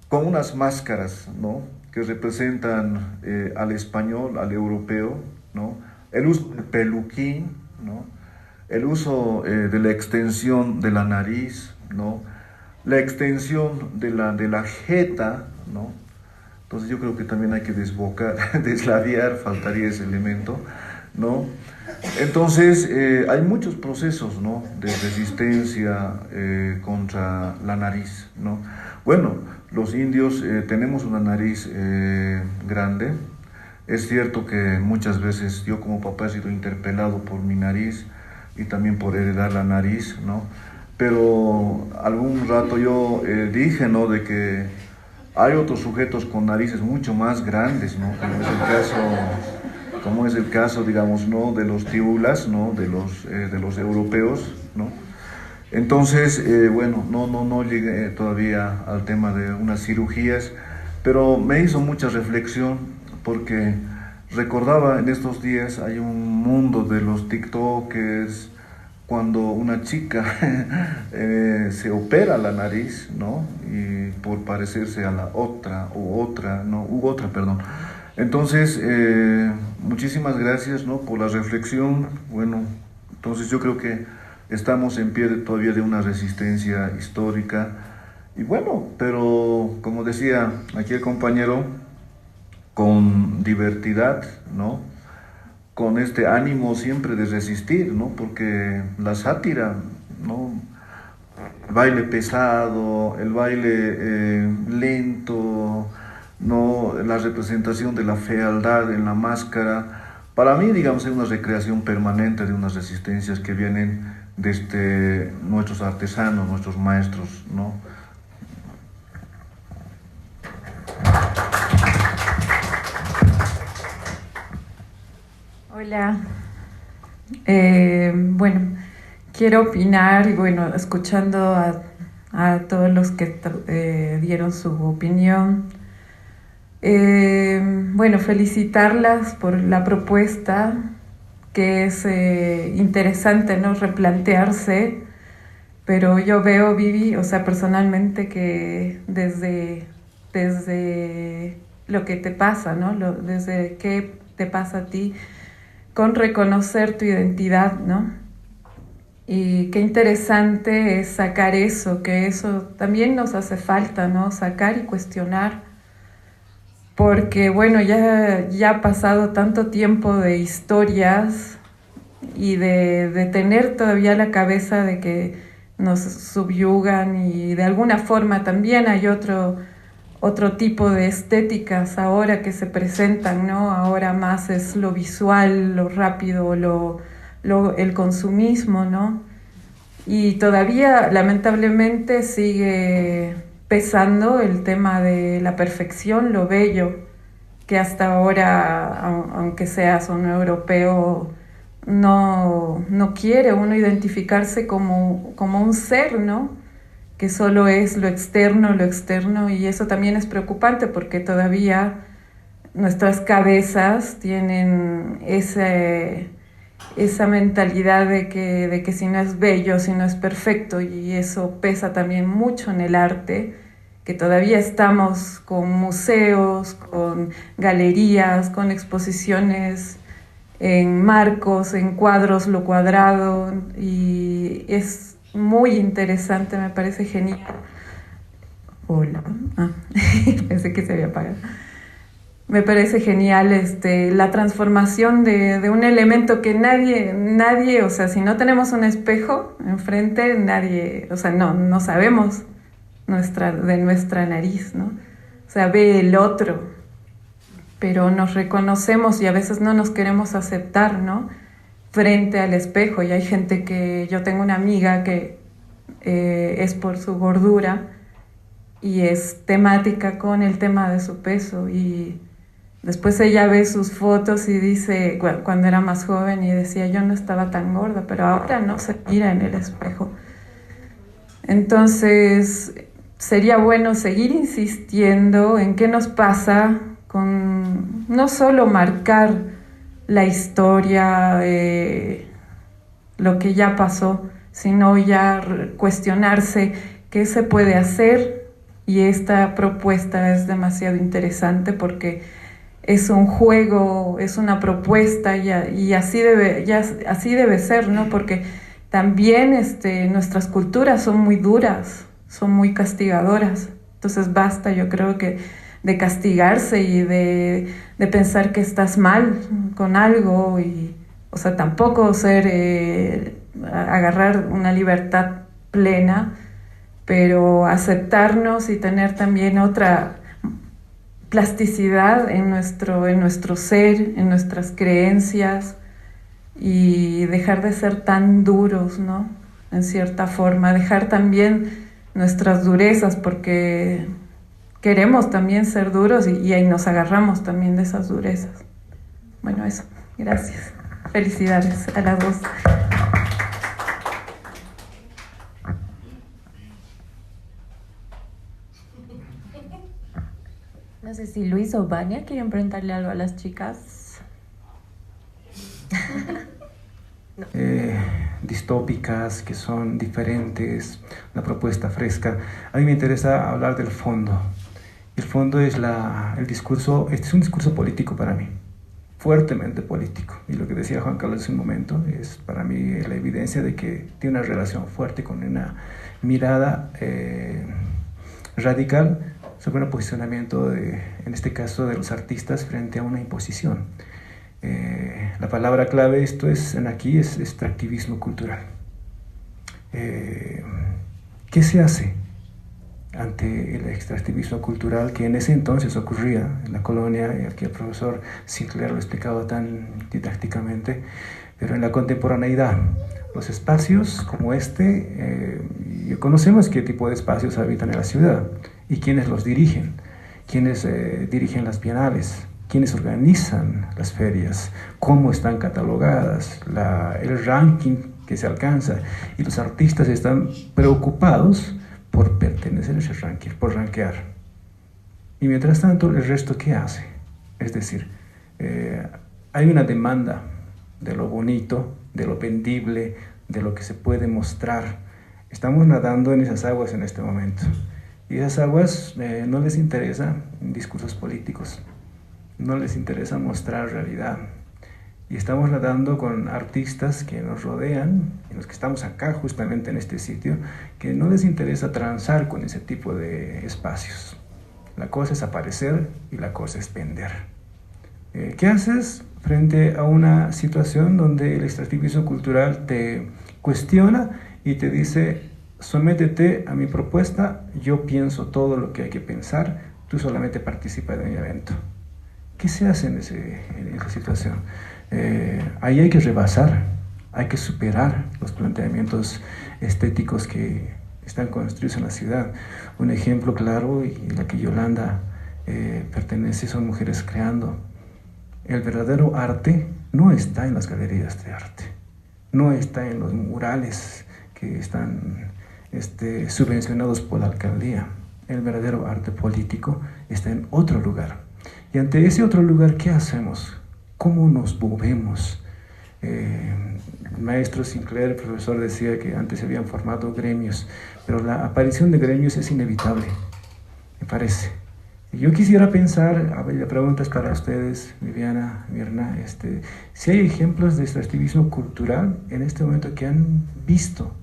con unas máscaras, ¿no? Que representan al español, al europeo, ¿no? El uso del peluquín, ¿no? El uso de la extensión de la nariz, ¿no? La extensión de la jeta, ¿no? Entonces yo creo que también hay que deslabiar, faltaría ese elemento, ¿no? Entonces hay muchos procesos, ¿no? De resistencia contra la nariz, ¿no? Bueno, los indios tenemos una nariz grande. Es cierto que muchas veces yo como papá he sido interpelado por mi nariz y también por heredar la nariz, ¿no? Pero algún rato yo dije, ¿no? De que hay otros sujetos con narices mucho más grandes, ¿no? Como es el caso, digamos, ¿no? De los tibulas, ¿no? De los europeos, ¿no? Entonces, bueno, no llegué todavía al tema de unas cirugías, pero me hizo mucha reflexión porque recordaba en estos días, hay un mundo de los TikTokers, cuando una chica se opera la nariz, ¿no? Y por parecerse a la otra, perdón. Entonces, muchísimas gracias, ¿no? Por la reflexión. Bueno, entonces yo creo que estamos en pie todavía de una resistencia histórica. Y bueno, pero como decía aquí el compañero, con diversidad, ¿no? Con este ánimo siempre de resistir, ¿no? Porque la sátira, ¿no? El baile pesado, el baile lento, ¿no? La representación de la fealdad en la máscara, para mí, digamos, es una recreación permanente de unas resistencias que vienen desde nuestros artesanos, nuestros maestros, ¿no? Hola. Bueno, quiero opinar y bueno, escuchando a todos los que dieron su opinión. Bueno, felicitarlas por la propuesta, que es interesante, ¿no? Replantearse, pero yo veo, Vivi, o sea, personalmente que desde lo que te pasa, ¿no? Desde qué te pasa a ti, con reconocer tu identidad, ¿no? Y qué interesante es sacar eso, que eso también nos hace falta, ¿no? Sacar y cuestionar, porque bueno, ya ha pasado tanto tiempo de historias y de tener todavía la cabeza de que nos subyugan, y de alguna forma también hay otro tipo de estéticas ahora que se presentan, ¿no? Ahora más es lo visual, lo rápido, el consumismo, ¿no? Y todavía, lamentablemente, sigue pesando el tema de la perfección, lo bello, que hasta ahora, aunque seas un europeo, no quiere uno identificarse como un ser, ¿no? Que solo es lo externo, y eso también es preocupante porque todavía nuestras cabezas tienen esa mentalidad de que si no es bello, si no es perfecto, y eso pesa también mucho en el arte, que todavía estamos con museos, con galerías, con exposiciones en marcos, en cuadros, lo cuadrado, y es muy interesante, me parece genial. Hola. Pensé que se había apagado. Me parece genial la transformación de un elemento que nadie, o sea, si no tenemos un espejo enfrente, nadie, o sea, no sabemos de nuestra nariz, ¿no? O sea, ve el otro, pero nos reconocemos y a veces no nos queremos aceptar, ¿no? Frente al espejo. Y hay gente que, yo tengo una amiga que es por su gordura y es temática con el tema de su peso, y después ella ve sus fotos y dice, cuando era más joven, y decía, yo no estaba tan gorda, pero ahora no se mira en el espejo. Entonces sería bueno seguir insistiendo en qué nos pasa con no solo marcar la historia, lo que ya pasó, sino ya cuestionarse qué se puede hacer. Y esta propuesta es demasiado interesante porque es un juego, es una propuesta, y así debe ser, ¿no? Porque también nuestras culturas son muy duras, son muy castigadoras. Entonces basta, yo creo que, de castigarse y de pensar que estás mal con algo, y, o sea, tampoco agarrar una libertad plena, pero aceptarnos y tener también otra plasticidad en nuestro ser, en nuestras creencias, y dejar de ser tan duros, ¿no? En cierta forma, dejar también nuestras durezas, porque queremos también ser duros y ahí nos agarramos también de esas durezas. Bueno, eso. Gracias. Felicidades a las dos. No sé si Luis o Vania quieren preguntarle algo a las chicas. No. Distópicas, que son diferentes, una propuesta fresca. A mí me interesa hablar del fondo. El fondo es el discurso, este es un discurso político para mí, fuertemente político. Y lo que decía Juan Carlos hace un momento es para mí la evidencia de que tiene una relación fuerte con una mirada radical sobre un posicionamiento, en este caso, de los artistas frente a una imposición. La palabra clave aquí es extractivismo cultural. ¿Qué se hace ante el extractivismo cultural que en ese entonces ocurría en la colonia, y aquí el profesor Sinclair lo explicaba tan didácticamente, pero en la contemporaneidad? Los espacios como conocemos qué tipo de espacios habitan en la ciudad y quiénes los dirigen, quiénes dirigen las bienales, quiénes organizan las ferias, cómo están catalogadas, el ranking que se alcanza, y los artistas están preocupados por pertenecer a ese ranking, por rankear. Y mientras tanto, el resto, ¿qué hace? Es decir, hay una demanda de lo bonito, de lo vendible, de lo que se puede mostrar. Estamos nadando en esas aguas en este momento. Y esas aguas no les interesan discursos políticos, no les interesa mostrar realidad. Y estamos nadando con artistas que nos rodean, y los que estamos acá justamente en este sitio, que no les interesa transar con ese tipo de espacios. La cosa es aparecer y la cosa es vender. ¿Qué haces frente a una situación donde el extractivismo cultural te cuestiona y te dice: sométete a mi propuesta, yo pienso todo lo que hay que pensar, tú solamente participa de mi evento? ¿Qué se hace en esa situación? Ahí hay que rebasar, hay que superar los planteamientos estéticos que están construidos en la ciudad. Un ejemplo claro, y la que Yolanda pertenece, son Mujeres Creando. El verdadero arte no está en las galerías de arte, no está en los murales que están subvencionados por la alcaldía. El verdadero arte político está en otro lugar. Y ante ese otro lugar, ¿qué hacemos? ¿Cómo nos movemos? El maestro Sinclair, el profesor, decía que antes se habían formado gremios, pero la aparición de gremios es inevitable, me parece. Yo quisiera pensar, a ver, la pregunta es para ustedes, Viviana, Mirna, si hay ejemplos de extractivismo cultural en este momento que han visto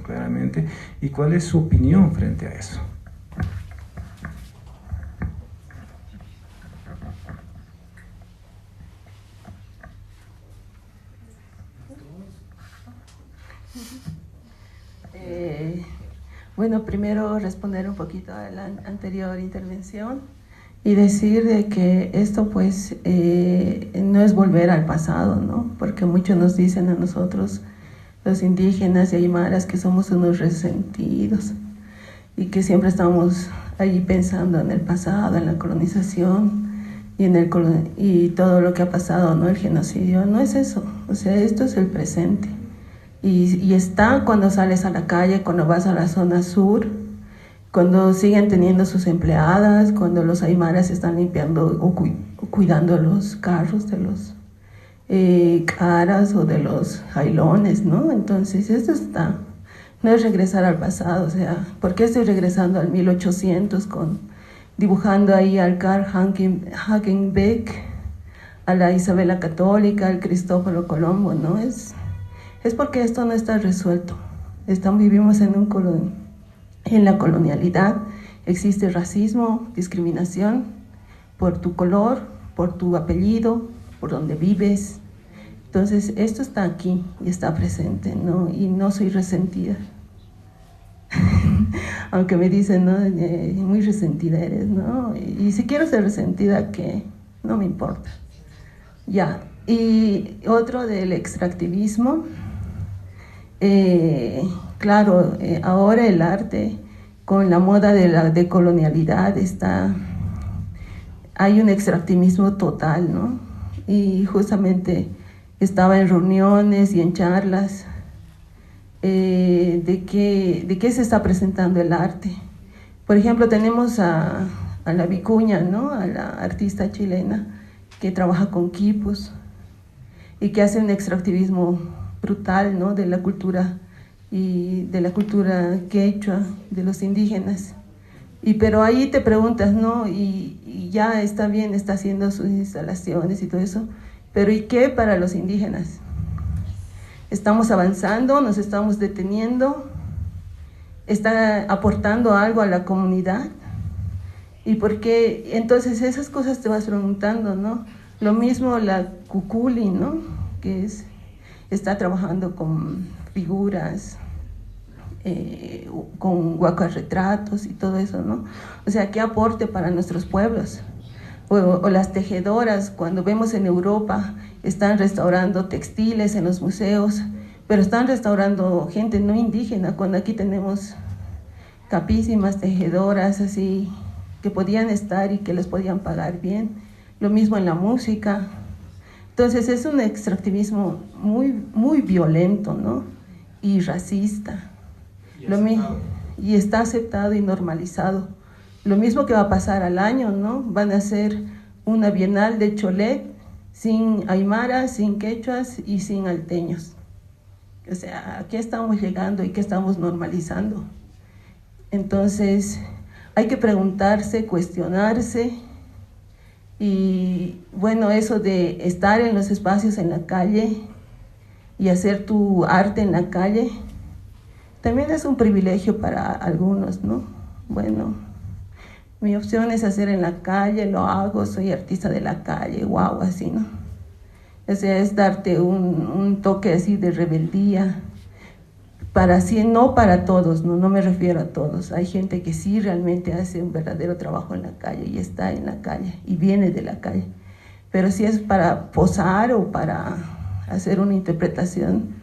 claramente, y cuál es su opinión frente a eso. Bueno, primero responder un poquito a la anterior intervención. y decir de que esto pues no es volver al pasado, ¿no? Porque muchos nos dicen a nosotros, los indígenas y aymaras, que somos unos resentidos y que siempre estamos ahí pensando en el pasado, en la colonización y todo lo que ha pasado, ¿no? El genocidio. No es eso, o sea, esto es el presente. Y está cuando sales a la calle, cuando vas a la zona sur, cuando siguen teniendo sus empleadas, cuando los aymaras están limpiando o cuidando los carros de los caras o de los jailones, ¿no? Entonces esto está, no es regresar al pasado, o sea, ¿por qué estoy regresando al 1800 dibujando ahí al Karl Hagenbeck, a la Isabela Católica, al Cristóbalo Colombo, ¿no? Es porque esto no está resuelto. Vivimos en la colonialidad, existe racismo, discriminación por tu color, por tu apellido, por donde vives. Entonces esto está aquí y está presente, ¿no? Y no soy resentida. Aunque me dicen, ¿no? Muy resentida eres, ¿no? Y si quiero ser resentida, ¿qué? No me importa. Ya. Y otro del extractivismo. Claro, ahora el arte, con la moda de la decolonialidad, hay un extractivismo total, ¿no? Y justamente estaba en reuniones y en charlas de qué se está presentando el arte. Por ejemplo, tenemos a la Vicuña, ¿no? A la artista chilena que trabaja con quipus y que hace un extractivismo brutal, ¿no? De la cultura quechua, de los indígenas. Pero ahí te preguntas, ¿no? Y ya está bien, está haciendo sus instalaciones y todo eso, pero ¿y qué para los indígenas? ¿Estamos avanzando? ¿Nos estamos deteniendo? ¿Está aportando algo a la comunidad? ¿Y por qué? Entonces esas cosas te vas preguntando, ¿no? Lo mismo la Cuculi, ¿no? Que está trabajando con figuras, con guacarretratos y todo eso, ¿no? O sea, ¿qué aporte para nuestros pueblos? O las tejedoras, cuando vemos en Europa, están restaurando textiles en los museos, pero están restaurando gente no indígena, cuando aquí tenemos capísimas tejedoras así, que podían estar y que les podían pagar bien. Lo mismo en la música. Entonces es un extractivismo muy, muy violento, ¿no? Y racista. Y está aceptado y normalizado. Lo mismo que va a pasar al año, ¿no? Van a hacer una bienal de Cholet sin aymaras, sin quechuas y sin alteños. O sea, ¿a qué estamos llegando y qué estamos normalizando? Entonces, hay que preguntarse, cuestionarse. Y bueno, eso de estar en los espacios en la calle y hacer tu arte en la calle, también es un privilegio para algunos, ¿no? Bueno, mi opción es hacer en la calle, lo hago, soy artista de la calle, guau, así, ¿no? O sea, es darte un toque así de rebeldía, no para todos, no me refiero a todos. Hay gente que sí realmente hace un verdadero trabajo en la calle y está en la calle y viene de la calle. Pero si es para posar o para hacer una interpretación,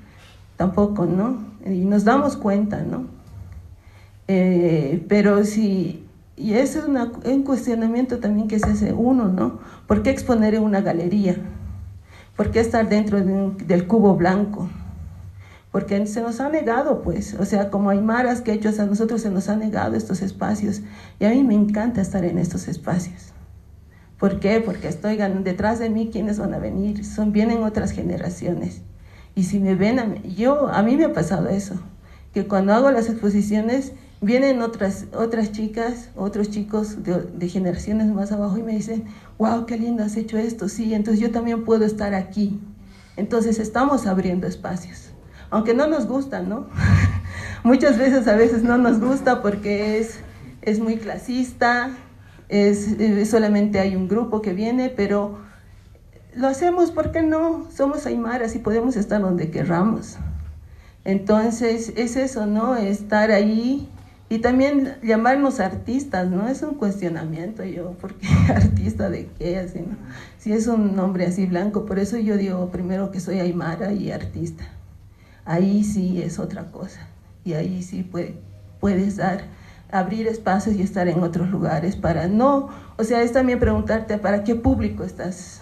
tampoco, ¿no? Y nos damos cuenta, ¿no? Pero sí, y ese es un cuestionamiento también que se hace uno, ¿no? ¿Por qué exponer en una galería? ¿Por qué estar dentro del cubo blanco? Porque se nos ha negado, pues, o sea, como aymaras, quechuas, a nosotros se nos ha negado estos espacios, y a mí me encanta estar en estos espacios. ¿Por qué? Porque estoy detrás de mí, ¿quiénes van a venir? Vienen otras generaciones, y si me ven, a mí me ha pasado eso, que cuando hago las exposiciones, vienen otras chicas, otros chicos de generaciones más abajo, y me dicen, wow, qué lindo has hecho esto, sí, entonces yo también puedo estar aquí. Entonces estamos abriendo espacios. Aunque no nos gusta, ¿no? Muchas veces, a veces no nos gusta porque es muy clasista, solamente hay un grupo que viene, pero lo hacemos porque no, somos aymaras y podemos estar donde querramos. Entonces es eso, ¿no? Estar ahí Y también llamarnos artistas, ¿no? Es un cuestionamiento yo, porque artista de qué, así, ¿no? Si es un nombre así blanco, por eso yo digo primero que soy aymara y artista. Ahí sí es otra cosa, y ahí sí puedes abrir espacios y estar en otros lugares para no, o sea, es también preguntarte para qué público estás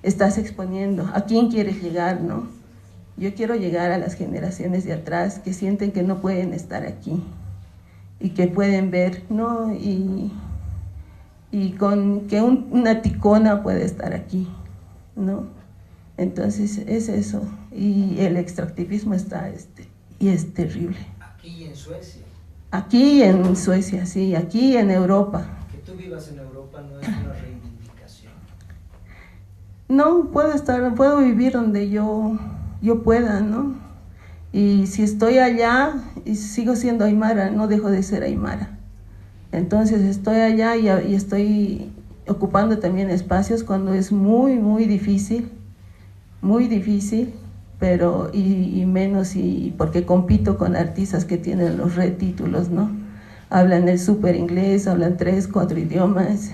exponiendo, a quién quieres llegar, ¿no? Yo quiero llegar a las generaciones de atrás que sienten que no pueden estar aquí y que pueden ver, ¿no? Y con que una ticona puede estar aquí, ¿no? Entonces es eso, y el extractivismo está y es terrible. Aquí en Suecia. Aquí en Suecia, sí, aquí en Europa. Que tú vivas en Europa no es una reivindicación. No, puedo vivir donde yo pueda, ¿no? Y si estoy allá y sigo siendo aymara, no dejo de ser aymara. Entonces estoy allá y estoy ocupando también espacios cuando es muy, muy difícil, pero y menos porque compito con artistas que tienen los retítulos, ¿no? Hablan el súper inglés, hablan 3, 4 idiomas,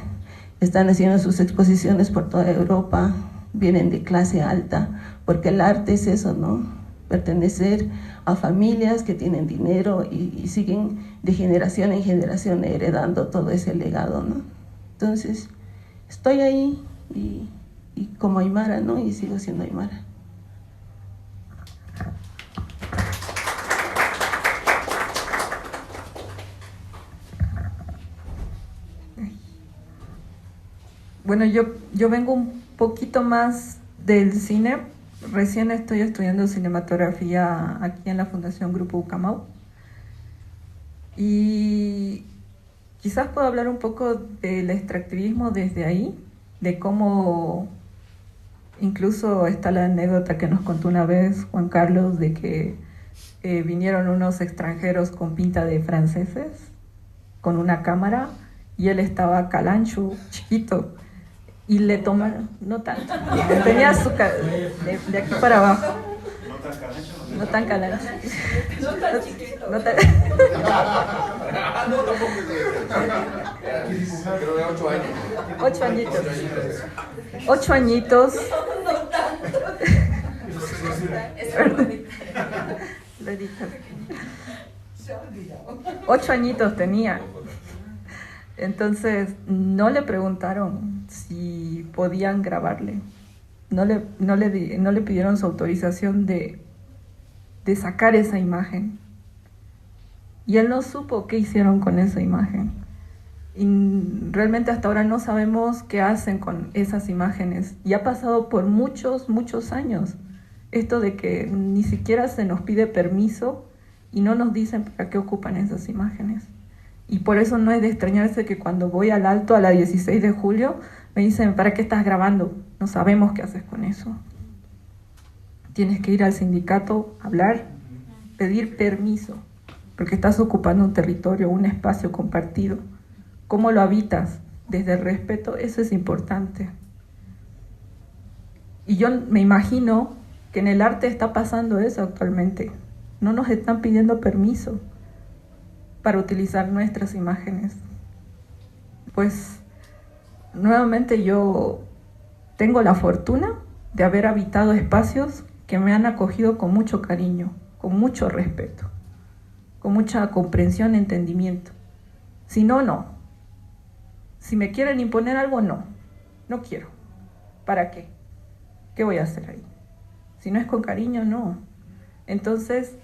están haciendo sus exposiciones por toda Europa, vienen de clase alta, porque el arte es eso, ¿no? Pertenecer a familias que tienen dinero y siguen de generación en generación heredando todo ese legado, ¿no? Entonces, estoy ahí y como aymara, ¿no? Y sigo siendo aymara. Bueno, yo vengo un poquito más del cine. Recién estoy estudiando cinematografía aquí en la Fundación Grupo Ucamau. Y quizás puedo hablar un poco del extractivismo desde ahí, de cómo incluso está la anécdota que nos contó una vez Juan Carlos de que vinieron unos extranjeros con pinta de franceses, con una cámara, y él estaba calancho, chiquito, y le tomaron, no tanto, tenía azúcar de aquí para abajo. No tan calancho. No tan... Creo de 8 años. 8 añitos. 8 añitos. Lo dije. 8 añitos tenía. Entonces no le preguntaron si podían grabarle. No le pidieron su autorización de sacar esa imagen. Y él no supo qué hicieron con esa imagen. Y realmente hasta ahora no sabemos qué hacen con esas imágenes. Y ha pasado por muchos, muchos años. Esto de que ni siquiera se nos pide permiso y no nos dicen para qué ocupan esas imágenes. Y por eso no es de extrañarse que cuando voy al Alto a la 16 de julio me dicen, ¿para qué estás grabando? No sabemos qué haces con eso. Tienes que ir al sindicato, hablar, pedir permiso, porque estás ocupando un territorio, un espacio compartido. ¿Cómo lo habitas? Desde el respeto, eso es importante. Y yo me imagino que en el arte está pasando eso actualmente. No nos están pidiendo permiso para utilizar nuestras imágenes. Pues nuevamente yo tengo la fortuna de haber habitado espacios que me han acogido con mucho cariño, con mucho respeto, con mucha comprensión, entendimiento. Si no, no. Si me quieren imponer algo, no. No quiero. ¿Para qué? ¿Qué voy a hacer ahí? Si no es con cariño, no. Entonces,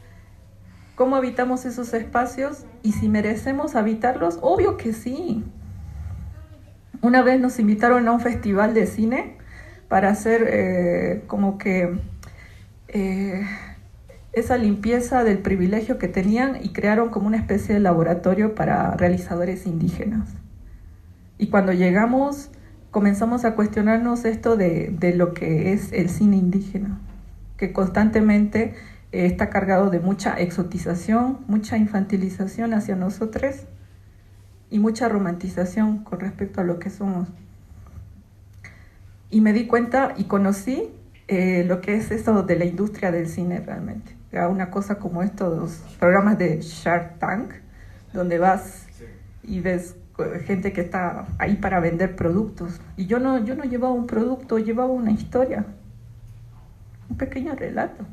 ¿cómo habitamos esos espacios? Y si merecemos habitarlos, obvio que sí. Una vez nos invitaron a un festival de cine para hacer esa limpieza del privilegio que tenían y crearon como una especie de laboratorio para realizadores indígenas. Y cuando llegamos, comenzamos a cuestionarnos esto de lo que es el cine indígena, que constantemente está cargado de mucha exotización, mucha infantilización hacia nosotros y mucha romantización con respecto a lo que somos. Y me di cuenta y conocí lo que es eso de la industria del cine realmente. Era una cosa como estos programas de Shark Tank, donde vas y ves gente que está ahí para vender productos. Y yo no llevaba un producto, llevaba una historia, un pequeño relato.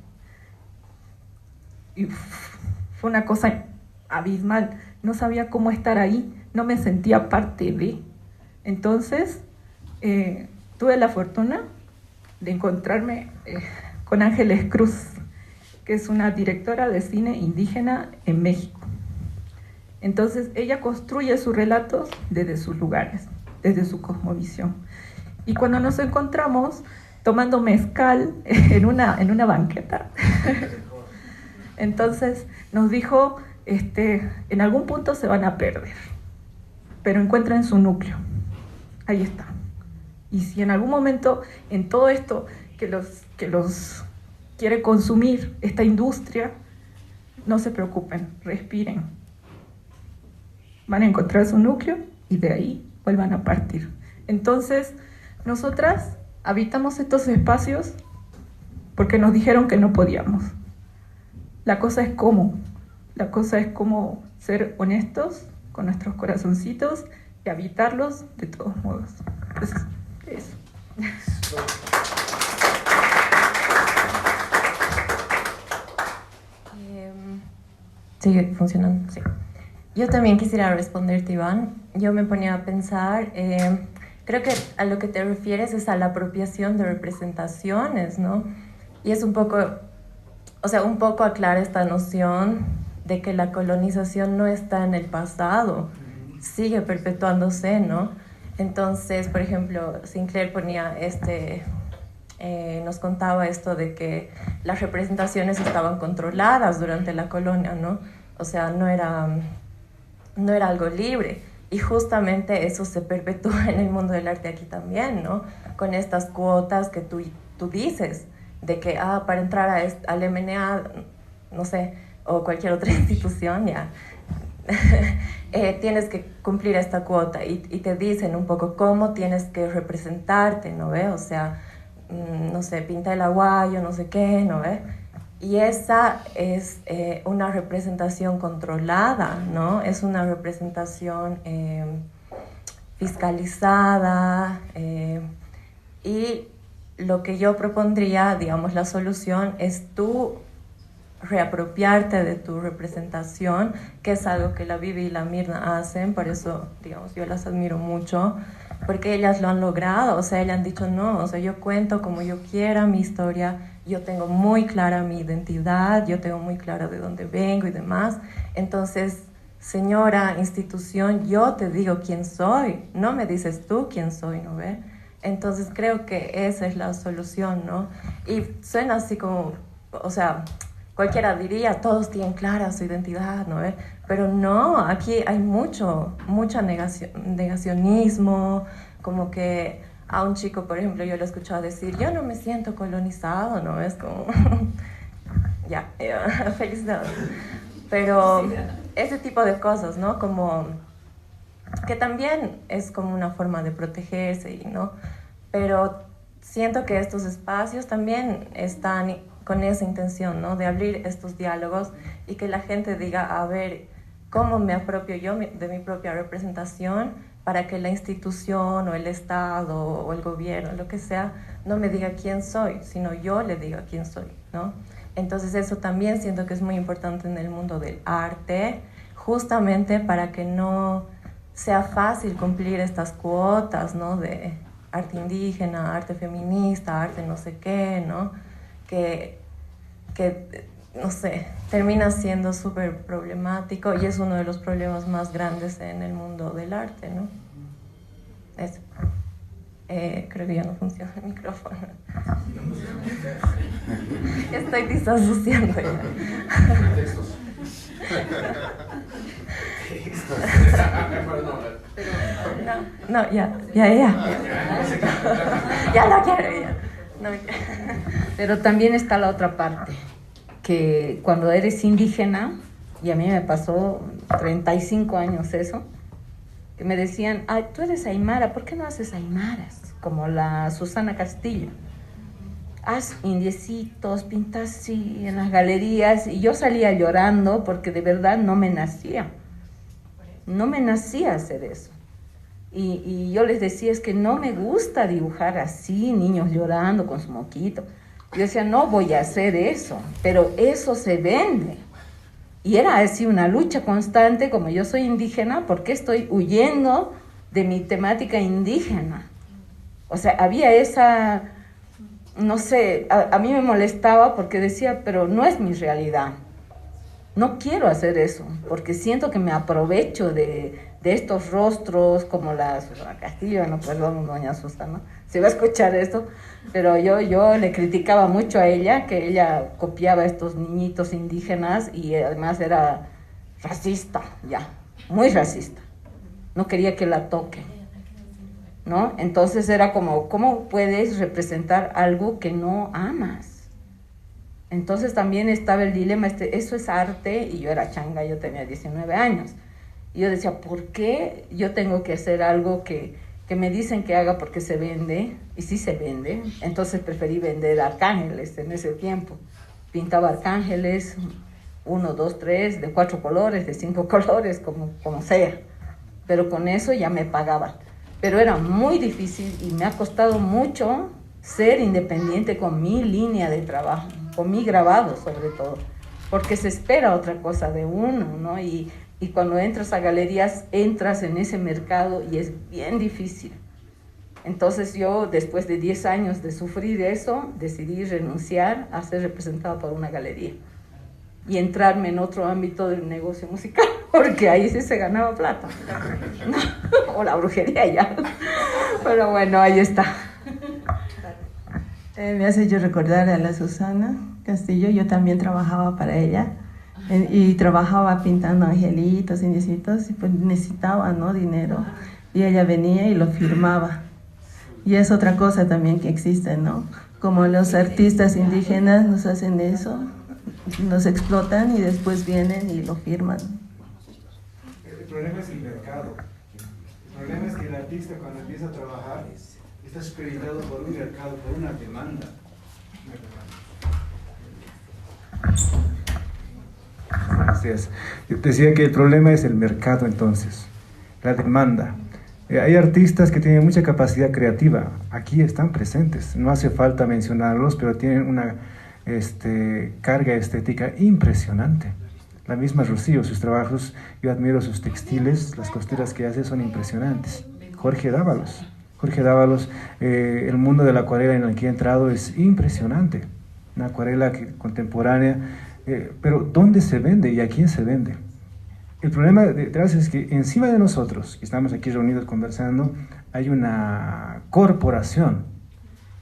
Y fue una cosa abismal. No sabía cómo estar ahí, no me sentía parte de. Entonces, tuve la fortuna de encontrarme con Ángeles Cruz, que es una directora de cine indígena en México. Entonces, ella construye sus relatos desde sus lugares, desde su cosmovisión. Y cuando nos encontramos tomando mezcal en una banqueta, entonces nos dijo, en algún punto se van a perder, pero encuentren su núcleo. Ahí está. Y si en algún momento en todo esto que los quiere consumir esta industria, no se preocupen, respiren. Van a encontrar su núcleo y de ahí vuelvan a partir. Entonces, nosotras habitamos estos espacios porque nos dijeron que no podíamos. La cosa es cómo. La cosa es cómo ser honestos con nuestros corazoncitos y habitarlos de todos modos. Entonces, eso. ¿Sigue funcionando? Sí. Yo también quisiera responderte, Iván. Yo me ponía a pensar, creo que a lo que te refieres es a la apropiación de representaciones, ¿no? Y es un poco aclara esta noción de que la colonización no está en el pasado, sigue perpetuándose, ¿no? Entonces, por ejemplo, Sinclair ponía nos contaba esto de que las representaciones estaban controladas durante la colonia, ¿no? O sea, no era algo libre. Y justamente eso se perpetúa en el mundo del arte aquí también, ¿no? Con estas cuotas que tú dices, de que para entrar al MNA, no sé, o cualquier otra institución, ya, tienes que cumplir esta cuota y te dicen un poco cómo tienes que representarte, ¿no ve? O sea, no sé, pinta el aguayo, no sé qué, ¿no ve? Y esa es una representación controlada, ¿no? Es una representación fiscalizada y lo que yo propondría, digamos, la solución es tú reapropiarte de tu representación, que es algo que la Vivi y la Mirna hacen, por eso, digamos, yo las admiro mucho, porque ellas lo han logrado, o sea, ellas han dicho no, o sea, yo cuento como yo quiera mi historia, yo tengo muy clara mi identidad, yo tengo muy claro de dónde vengo y demás, entonces, señora institución, yo te digo quién soy, no me dices tú quién soy, ¿no ve? Entonces creo que esa es la solución, ¿no? Y suena así como, o sea, cualquiera diría, todos tienen clara su identidad, ¿no? Pero no, aquí hay mucho negacionismo, como que a un chico, por ejemplo, yo lo he escuchado decir, yo no me siento colonizado, ¿no? Es como, ya, felicidades. Pero ese tipo de cosas, ¿no? Como que también es como una forma de protegerse, ¿no? Pero siento que estos espacios también están con esa intención, ¿no? De abrir estos diálogos y que la gente diga, a ver, ¿cómo me apropio yo de mi propia representación para que la institución o el Estado o el gobierno, lo que sea, no me diga quién soy, sino yo le diga quién soy, ¿no? Entonces eso también siento que es muy importante en el mundo del arte, justamente para que no sea fácil cumplir estas cuotas, ¿no? De arte indígena, arte feminista, arte no sé qué, ¿no? Que no sé, termina siendo súper problemático y es uno de los problemas más grandes en el mundo del arte, ¿no? Eso. Creo que ya no funciona el micrófono. Estoy disasociando ya. No, ya. Ya lo quiero, ya. No. Pero también está la otra parte, que cuando eres indígena, y a mí me pasó 35 años eso, que me decían, ay, tú eres aymara, ¿por qué no haces aymaras? Como la Susana Castillo. Haz indiecitos, pintas así en las galerías, y yo salía llorando porque de verdad no me nacía. no me nacía hacer eso. Y yo les decía, es que no me gusta dibujar así, niños llorando con su moquito. Yo decía, no voy a hacer eso, pero eso se vende. Y era así una lucha constante, como yo soy indígena, ¿por qué estoy huyendo de mi temática indígena? O sea, había esa, no sé, a mí me molestaba porque decía, pero no es mi realidad. No quiero hacer eso, porque siento que me aprovecho de estos rostros, como la Castillo, no, perdón, doña Susana, si va a escuchar esto, pero yo le criticaba mucho a ella, que ella copiaba a estos niñitos indígenas y además era racista, ya, muy racista. No quería que la toque, ¿no? Entonces era como, ¿cómo puedes representar algo que no amas? Entonces también estaba el dilema, eso es arte, y yo era changa, yo tenía 19 años. Y yo decía, ¿por qué yo tengo que hacer algo que me dicen que haga porque se vende? Y sí se vende. Entonces preferí vender arcángeles en ese tiempo. Pintaba arcángeles, 1, 2, 3, de 4 colores, de 5 colores, como sea. Pero con eso ya me pagaban. Pero era muy difícil y me ha costado mucho ser independiente con mi línea de trabajo, con mi grabado sobre todo, porque se espera otra cosa de uno, ¿no? Y cuando entras a galerías, entras en ese mercado y es bien difícil. Entonces yo, después de 10 años de sufrir eso, decidí renunciar a ser representada por una galería y entrarme en otro ámbito del negocio musical, porque ahí sí se ganaba plata. O la brujería ya. Pero bueno, ahí está. Me has hecho recordar a la Susana Castillo. Yo también trabajaba para ella y trabajaba pintando angelitos, indicitos, y pues necesitaba, ¿no?, dinero. Y ella venía y lo firmaba. Y es otra cosa también que existe, ¿no? Como los artistas indígenas nos hacen eso, nos explotan y después vienen y lo firman. El problema es el mercado. El problema es que el artista, cuando empieza a trabajar, está supeditado por un mercado, por una demanda. Gracias. Yo decía que el problema es el mercado, entonces, la demanda. Hay artistas que tienen mucha capacidad creativa, aquí están presentes, no hace falta mencionarlos, pero tienen una carga estética impresionante. La misma Rocío, sus trabajos, yo admiro sus textiles, las costuras que hace son impresionantes. Jorge Dávalos, el mundo de la acuarela en el que he entrado es impresionante, una acuarela contemporánea, pero ¿dónde se vende y a quién se vende? El problema detrás es que encima de nosotros, que estamos aquí reunidos conversando, hay una corporación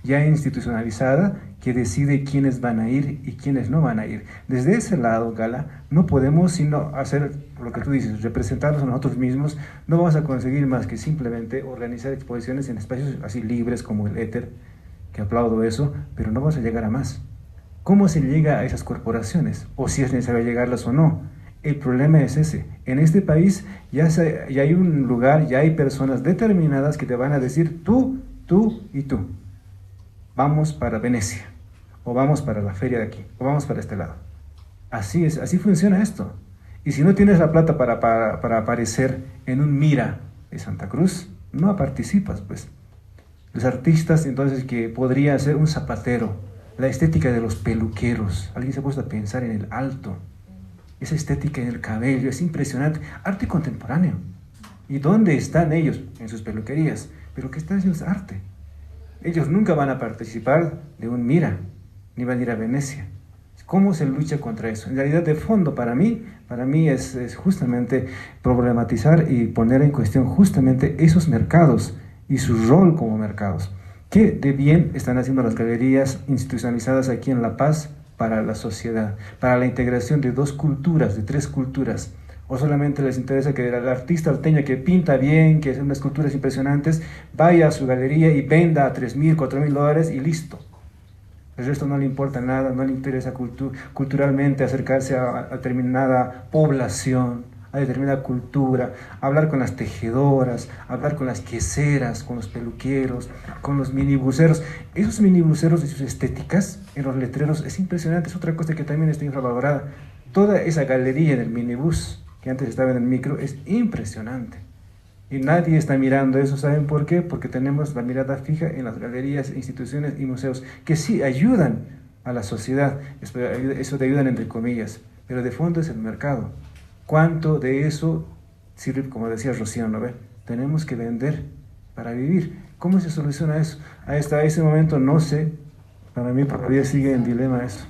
ya institucionalizada que decide quiénes van a ir y quiénes no van a ir. Desde ese lado, Gala, no podemos sino hacer lo que tú dices, representarnos a nosotros mismos. No vamos a conseguir más que simplemente organizar exposiciones en espacios así libres como el éter, que aplaudo eso, pero no vamos a llegar a más. ¿Cómo se llega a esas corporaciones? O si es necesario llegarlas o no. El problema es ese. En este país ya hay un lugar, ya hay personas determinadas que te van a decir tú, tú y tú. Vamos para Venecia, o vamos para la feria de aquí, o vamos para este lado. Así es, así funciona esto. Y si no tienes la plata para aparecer en un Mira de Santa Cruz, no participas, pues. Los artistas, entonces, que podría ser un zapatero, la estética de los peluqueros. Alguien se ha puesto a pensar en el alto. Esa estética en el cabello es impresionante. Arte contemporáneo. ¿Y dónde están ellos? En sus peluquerías. ¿Pero qué están haciendo? Es arte. Ellos nunca van a participar de un Mira, ni van a ir a Venecia. ¿Cómo se lucha contra eso? En realidad, de fondo, para mí es justamente problematizar y poner en cuestión justamente esos mercados y su rol como mercados. ¿Qué de bien están haciendo las galerías institucionalizadas aquí en La Paz para la sociedad, para la integración de 2 culturas, de 3 culturas? ¿O solamente les interesa que el artista alteño que pinta bien, que hace unas esculturas impresionantes, vaya a su galería y venda a $3,000, $4,000 y listo? El resto no le importa nada, no le interesa culturalmente acercarse a determinada población, a determinada cultura, hablar con las tejedoras, hablar con las queseras, con los peluqueros, con los minibuseros. Esos minibuseros y sus estéticas en los letreros es impresionante, es otra cosa que también está infravalorada. Toda esa galería del minibús que antes estaba en el micro, es impresionante. Y nadie está mirando eso. ¿Saben por qué? Porque tenemos la mirada fija en las galerías, instituciones y museos, que sí ayudan a la sociedad, eso te ayudan entre comillas, pero de fondo es el mercado. ¿Cuánto de eso sirve, como decía Rocío, ¿no ve? Tenemos que vender para vivir. ¿Cómo se soluciona eso? Hasta ese momento no sé, para mí todavía sigue en dilema eso.